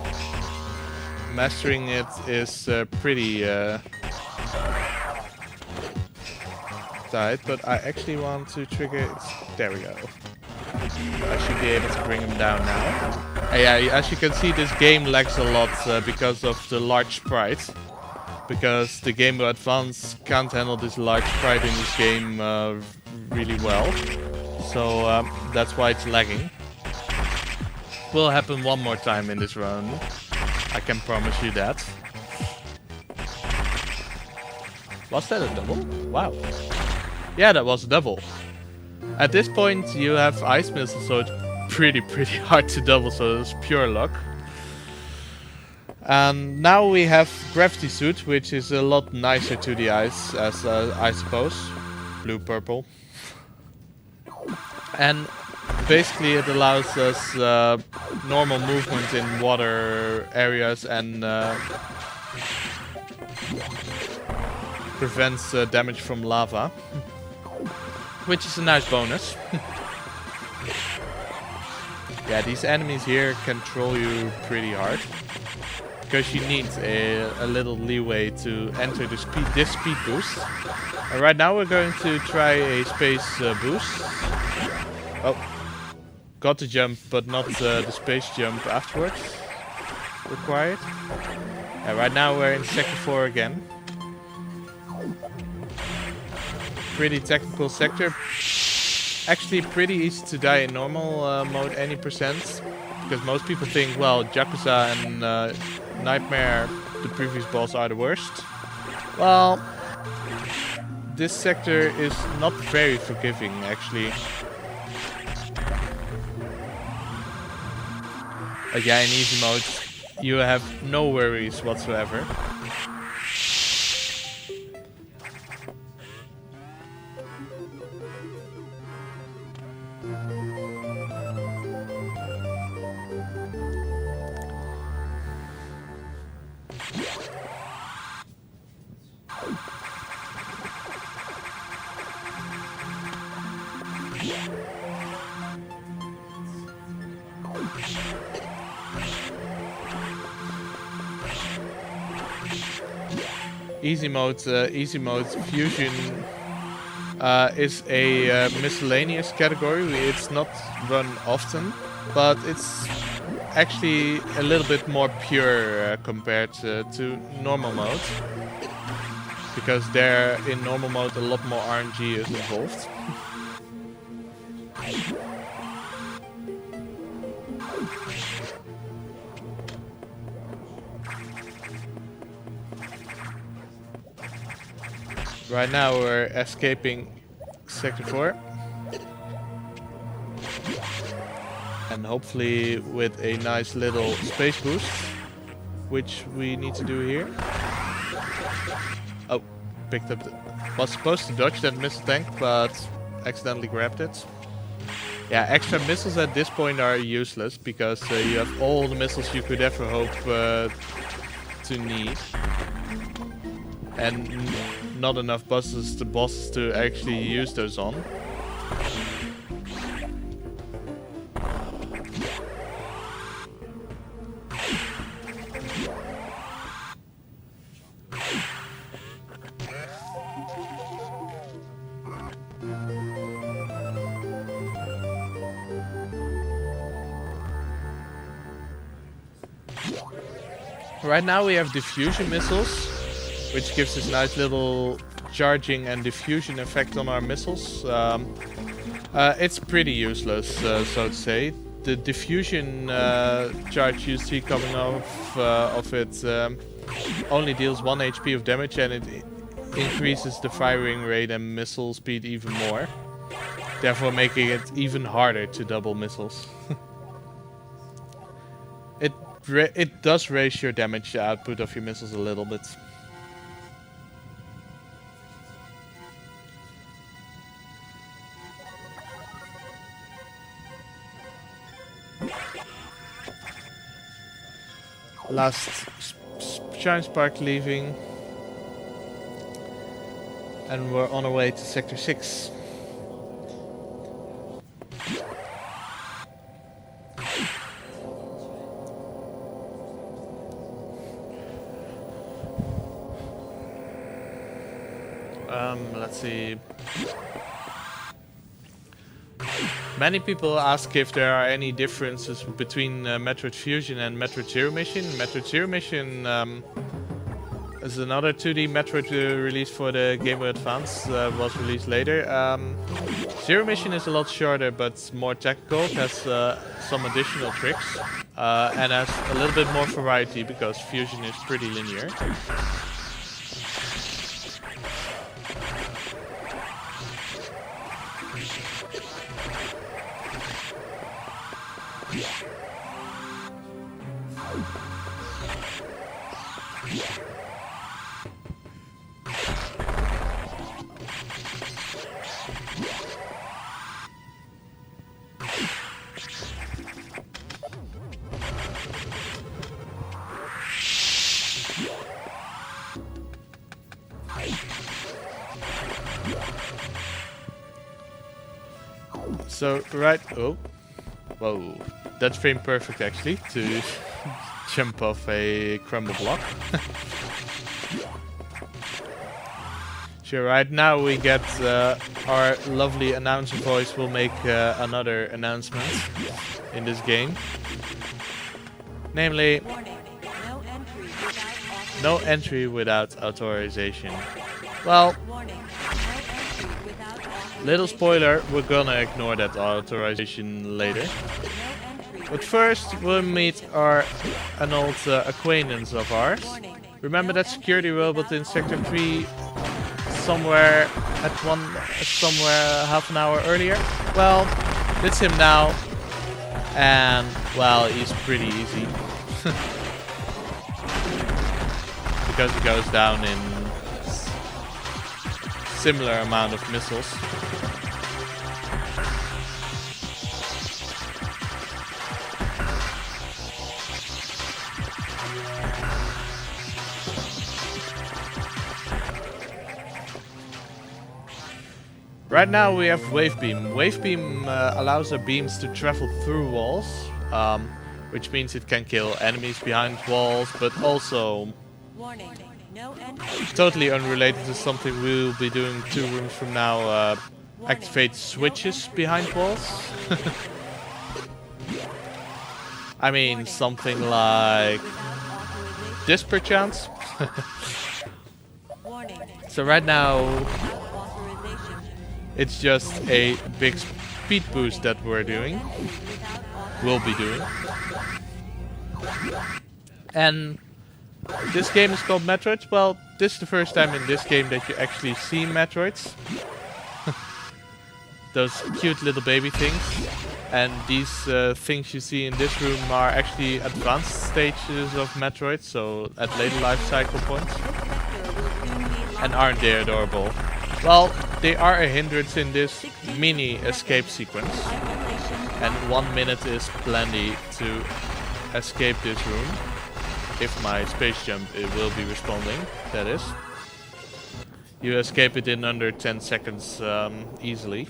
Mastering it is pretty tight, but I actually want to trigger it. There we go. I should be able to bring him down now. And yeah, as you can see, this game lags a lot because of the large sprite. Because the Game Boy Advance can't handle this large sprite in this game really well. So that's why it's lagging. Will happen one more time in this run. I can promise you that. Was that a double? Wow. Yeah, that was a double. At this point you have ice missiles, so it's pretty hard to double, so it's pure luck. And now we have gravity suit, which is a lot nicer to the eyes, as I suppose. Blue, purple. And basically it allows us normal movement in water areas and prevents damage from lava, which is a nice bonus. Yeah, these enemies here can troll you pretty hard, because you need a little leeway to enter this speed boost. And right now we're going to try a space boost. Oh, got the jump, but not the space jump afterwards required. And right now we're in sector 4 again. actually pretty easy to die in normal mode any percent. Because most people think, well, Yakuza and Nightmare, the previous boss, are the worst. Well, this sector is not very forgiving, actually. But yeah, in easy mode, you have no worries whatsoever. Easy mode fusion is a miscellaneous category. It's not run often, but it's actually a little bit more pure compared to normal mode. Because there, in normal mode, a lot more RNG is involved. Right now we're escaping Sector 4. And hopefully with a nice little space boost, which we need to do here. Oh, picked up was supposed to dodge that missile tank, but accidentally grabbed it. Yeah, extra missiles at this point are useless because you have all the missiles you could ever hope to need. And not enough bosses to actually use those on. Right now we have diffusion missiles, which gives this nice little charging and diffusion effect on our missiles. It's pretty useless, so to say. The diffusion charge you see coming off of it only deals 1 HP of damage, and it increases the firing rate and missile speed even more, therefore making it even harder to double missiles. It does raise your damage output of your missiles a little bit. Last Shine Spark leaving. And we're on our way to Sector 6. Let's see. Many people ask if there are any differences between Metroid Fusion and Metroid Zero Mission. Metroid Zero Mission is another 2D Metroid released for the Game Boy Advance, was released later. Zero Mission is a lot shorter but more technical, it has some additional tricks, and has a little bit more variety because Fusion is pretty linear. So whoa, that's frame perfect actually to jump off a crumble block. Sure, right now we get our lovely announcer voice will make another announcement in this game. Namely, no entry without authorization. Well, Little spoiler, we're gonna ignore that authorization later. But first, we'll meet an old acquaintance of ours. Remember that security robot in Sector 3 somewhere half an hour earlier? Well, it's him now. And, well, he's pretty easy. Because he goes down in similar amount of missiles. Right now we have Wave Beam. Wave Beam allows our beams to travel through walls, which means it can kill enemies behind walls, but also totally unrelated to something we'll be doing 2 rooms from now, activate switches behind walls. I mean, something like this perchance. So right now it's just a big speed boost that we'll be doing. And this game is called Metroid. Well, this is the first time in this game that you actually see Metroids. Those cute little baby things. And these things you see in this room are actually advanced stages of Metroid, so at later life cycle points. And aren't they adorable? Well, they are a hindrance in this mini escape sequence. And 1 minute is plenty to escape this room. If my space jump it will be responding, that is. You escape it in under 10 seconds easily.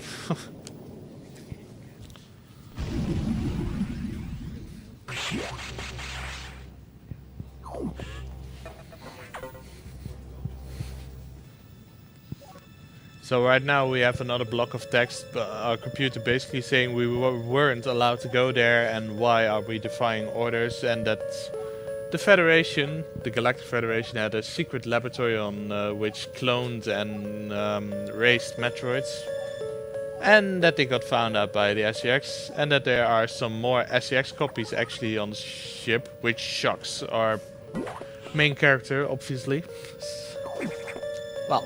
So right now we have another block of text, our computer basically saying we weren't allowed to go there and why are we defying orders, and that the Federation, the Galactic Federation, had a secret laboratory on which cloned and raised Metroids, and that they got found out by the SCX, and that there are some more SCX copies actually on the ship, which shocks our main character, obviously. Well,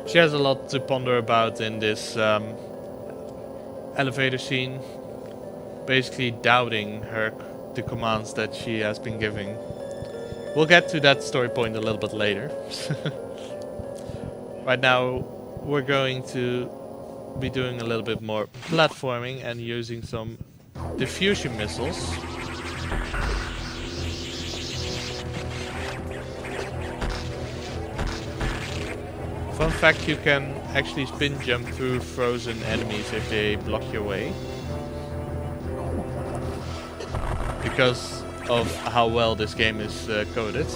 she has a lot to ponder about in this elevator scene, basically doubting the commands that she has been giving. We'll get to that story point a little bit later. Right now we're going to be doing a little bit more platforming and using some diffusion missiles. Fun fact, you can actually spin jump through frozen enemies if they block your way. Because of how well this game is coded.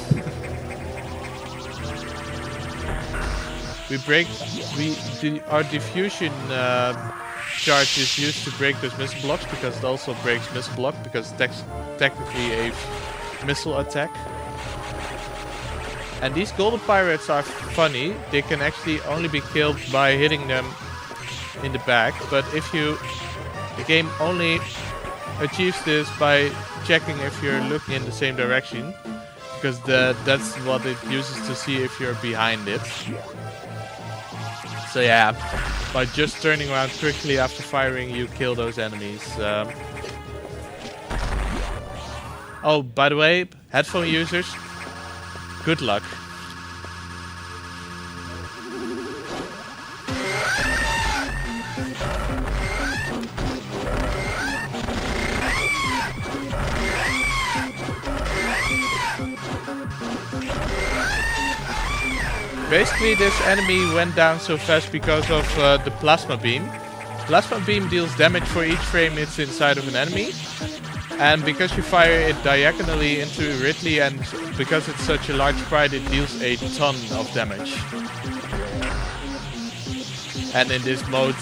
Our diffusion charge is used to break those missile blocks, because it also breaks missile block, because it's technically a missile attack. And these golden pirates are funny. They can actually only be killed by hitting them in the back, but the game only achieves this by checking if you're looking in the same direction, because that's what it uses to see if you're behind it. So yeah, by just turning around quickly after firing, you kill those enemies. Oh, by the way, headphone users, good luck. Basically, this enemy went down so fast because of the plasma beam. Plasma beam deals damage for each frame it's inside of an enemy. And because you fire it diagonally into Ridley, and because it's such a large sprite, it deals a ton of damage. And in this mode,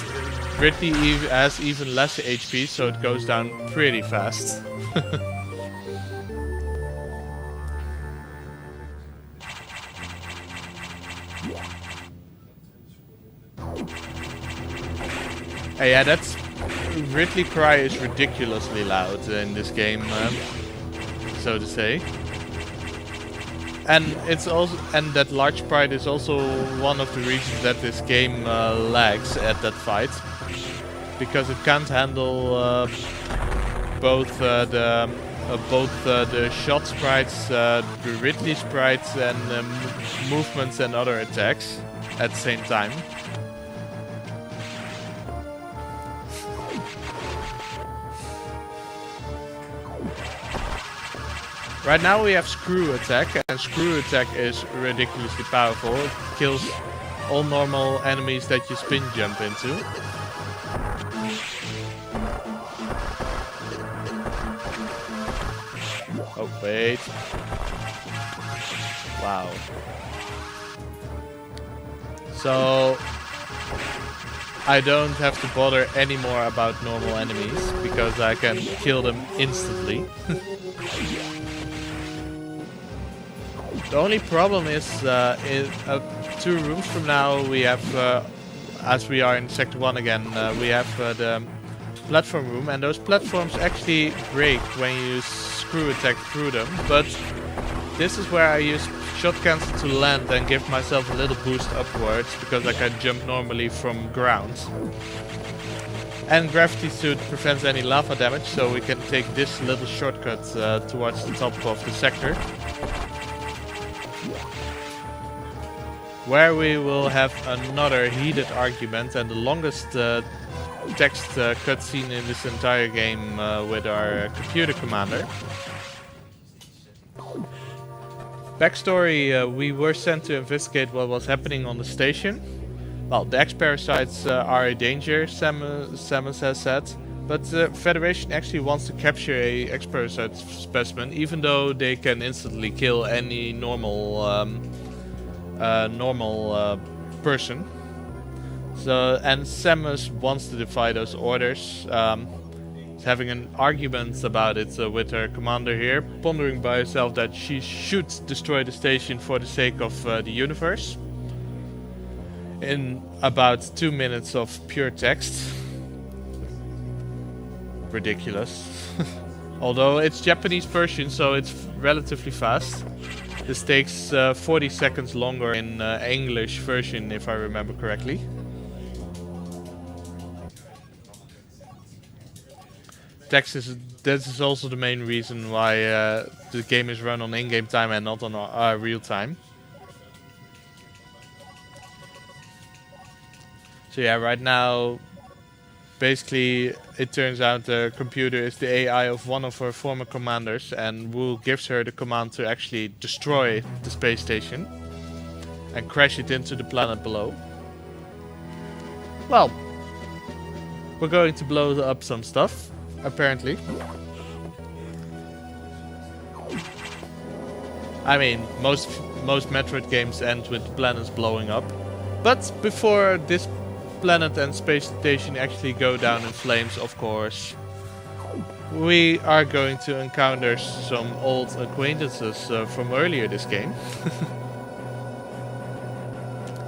Ridley has even less HP, so it goes down pretty fast. Yeah, that's Ridley cry is ridiculously loud in this game, so to say. And it's also, and that large sprite is also one of the reasons that this game lags at that fight, because it can't handle both the shot sprites, the Ridley sprites, and movements and other attacks at the same time. Right now we have Screw Attack, and Screw Attack is ridiculously powerful. It kills all normal enemies that you spin jump into. Oh, wait. Wow. So I don't have to bother anymore about normal enemies, because I can kill them instantly. The only problem is, 2 rooms from now we have, as we are in Sector 1 again, we have the platform room, and those platforms actually break when you use Screw Attack through them, but this is where I use Shot Cancel to land and give myself a little boost upwards, because I can jump normally from ground. And Gravity Suit prevents any lava damage, so we can take this little shortcut towards the top of the sector, where we will have another heated argument and the longest text cutscene in this entire game with our computer commander. Backstory, we were sent to investigate what was happening on the station. Well, the X-Parasites are a danger, Samus has said, but the Federation actually wants to capture a X-Parasite specimen, even though they can instantly kill any normal person. So, and Samus wants to defy those orders. Is having an argument about it with her commander here, pondering by herself that she should destroy the station for the sake of the universe. In about 2 minutes of pure text. Ridiculous. Although it's Japanese version, so it's relatively fast. This takes 40 seconds longer in English version, if I remember correctly. This is also the main reason why the game is run on in-game time and not on real time. So yeah, right now, basically, it turns out the computer is the AI of one of her former commanders, and Wu gives her the command to actually destroy the space station and crash it into the planet below. Well, we're going to blow up some stuff, apparently. I mean, most Metroid games end with planets blowing up, but before this planet and space station actually go down in flames, of course, we are going to encounter some old acquaintances from earlier this game.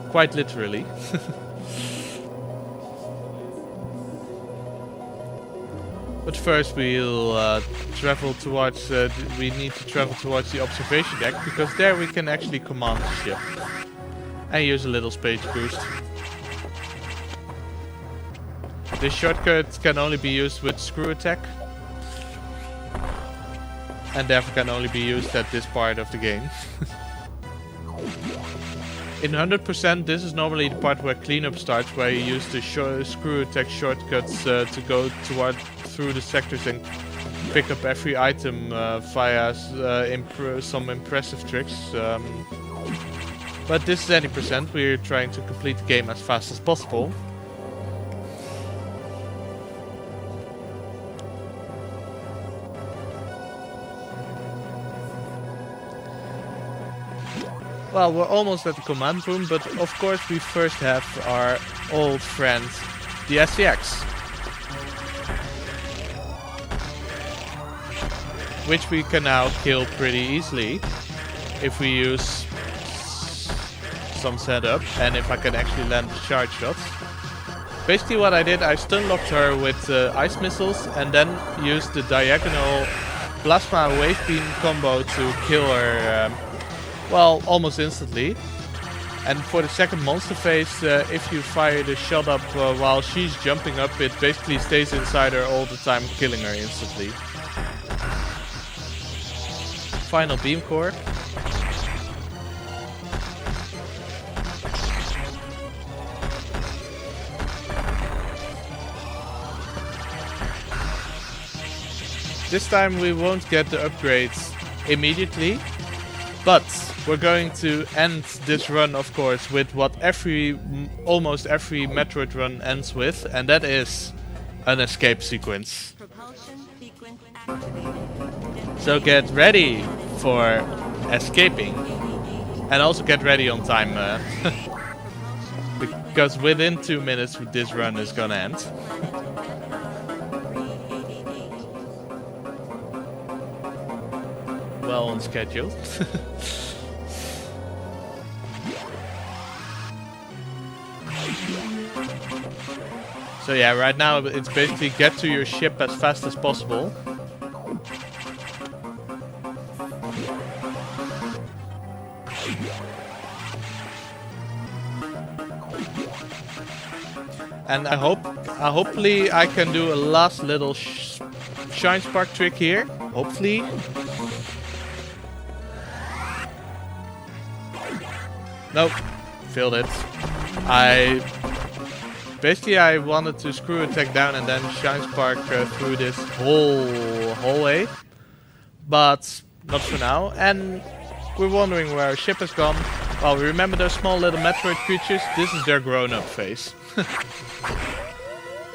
Quite literally. But first we'll travel towards, we need to travel towards the observation deck, because there we can actually command the ship and use a little space boost. This shortcut can only be used with Screw Attack, and therefore can only be used at this part of the game. In 100%, this is normally the part where cleanup starts, where you use the Screw Attack shortcuts to go through the sectors and pick up every item via some impressive tricks. But this is any percent, we're trying to complete the game as fast as possible. Well, we're almost at the command room, but of course we first have our old friend, the SCX. Which we can now kill pretty easily if we use some setup, and if I can actually land the charge shots. basically what I did, I stun locked her with ice missiles and then used the diagonal plasma wave beam combo to kill her, well, almost instantly. And for the second monster phase, if you fire the shot up while she's jumping up, it basically stays inside her all the time, killing her instantly. Final beam core. This time we won't get the upgrades immediately, but we're going to end this run, of course, with what almost every Metroid run ends with, and that is an escape sequence. So get ready for escaping, and also get ready on time, because within 2 minutes this run is gonna end. Well on schedule. So yeah, right now it's basically get to your ship as fast as possible. And hopefully I can do a last little shine spark trick here. Hopefully. Nope, failed it. Basically I wanted to screw attack down and then shine spark through this whole hallway, but not for now. And we're wondering where our ship has gone. Well, remember those small little Metroid creatures? This is their grown-up phase.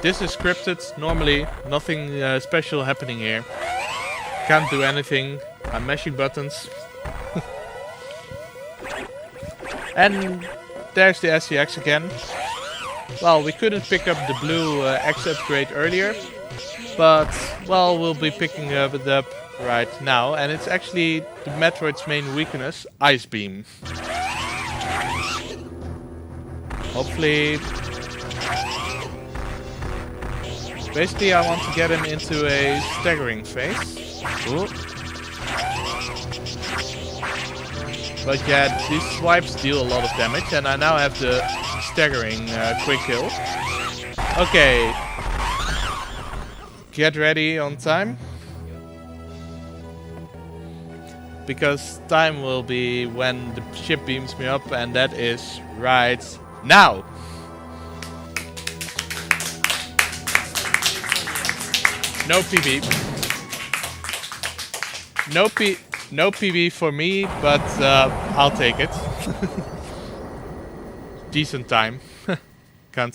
This is scripted. Normally, nothing special happening here. Can't do anything. I'm mashing buttons. And there's the SCX again. Well, we couldn't pick up the blue X upgrade earlier, but well, we'll be picking it up right now. And it's actually the Metroid's main weakness, Ice Beam. Hopefully. Basically, I want to get him into a staggering phase. Ooh. But yeah, these swipes deal a lot of damage, and I now have the staggering quick kill. Okay. Get ready on time. Because time will be when the ship beams me up, and that is right now. No PB. No PB for me, but I'll take it. Decent time. Can't say.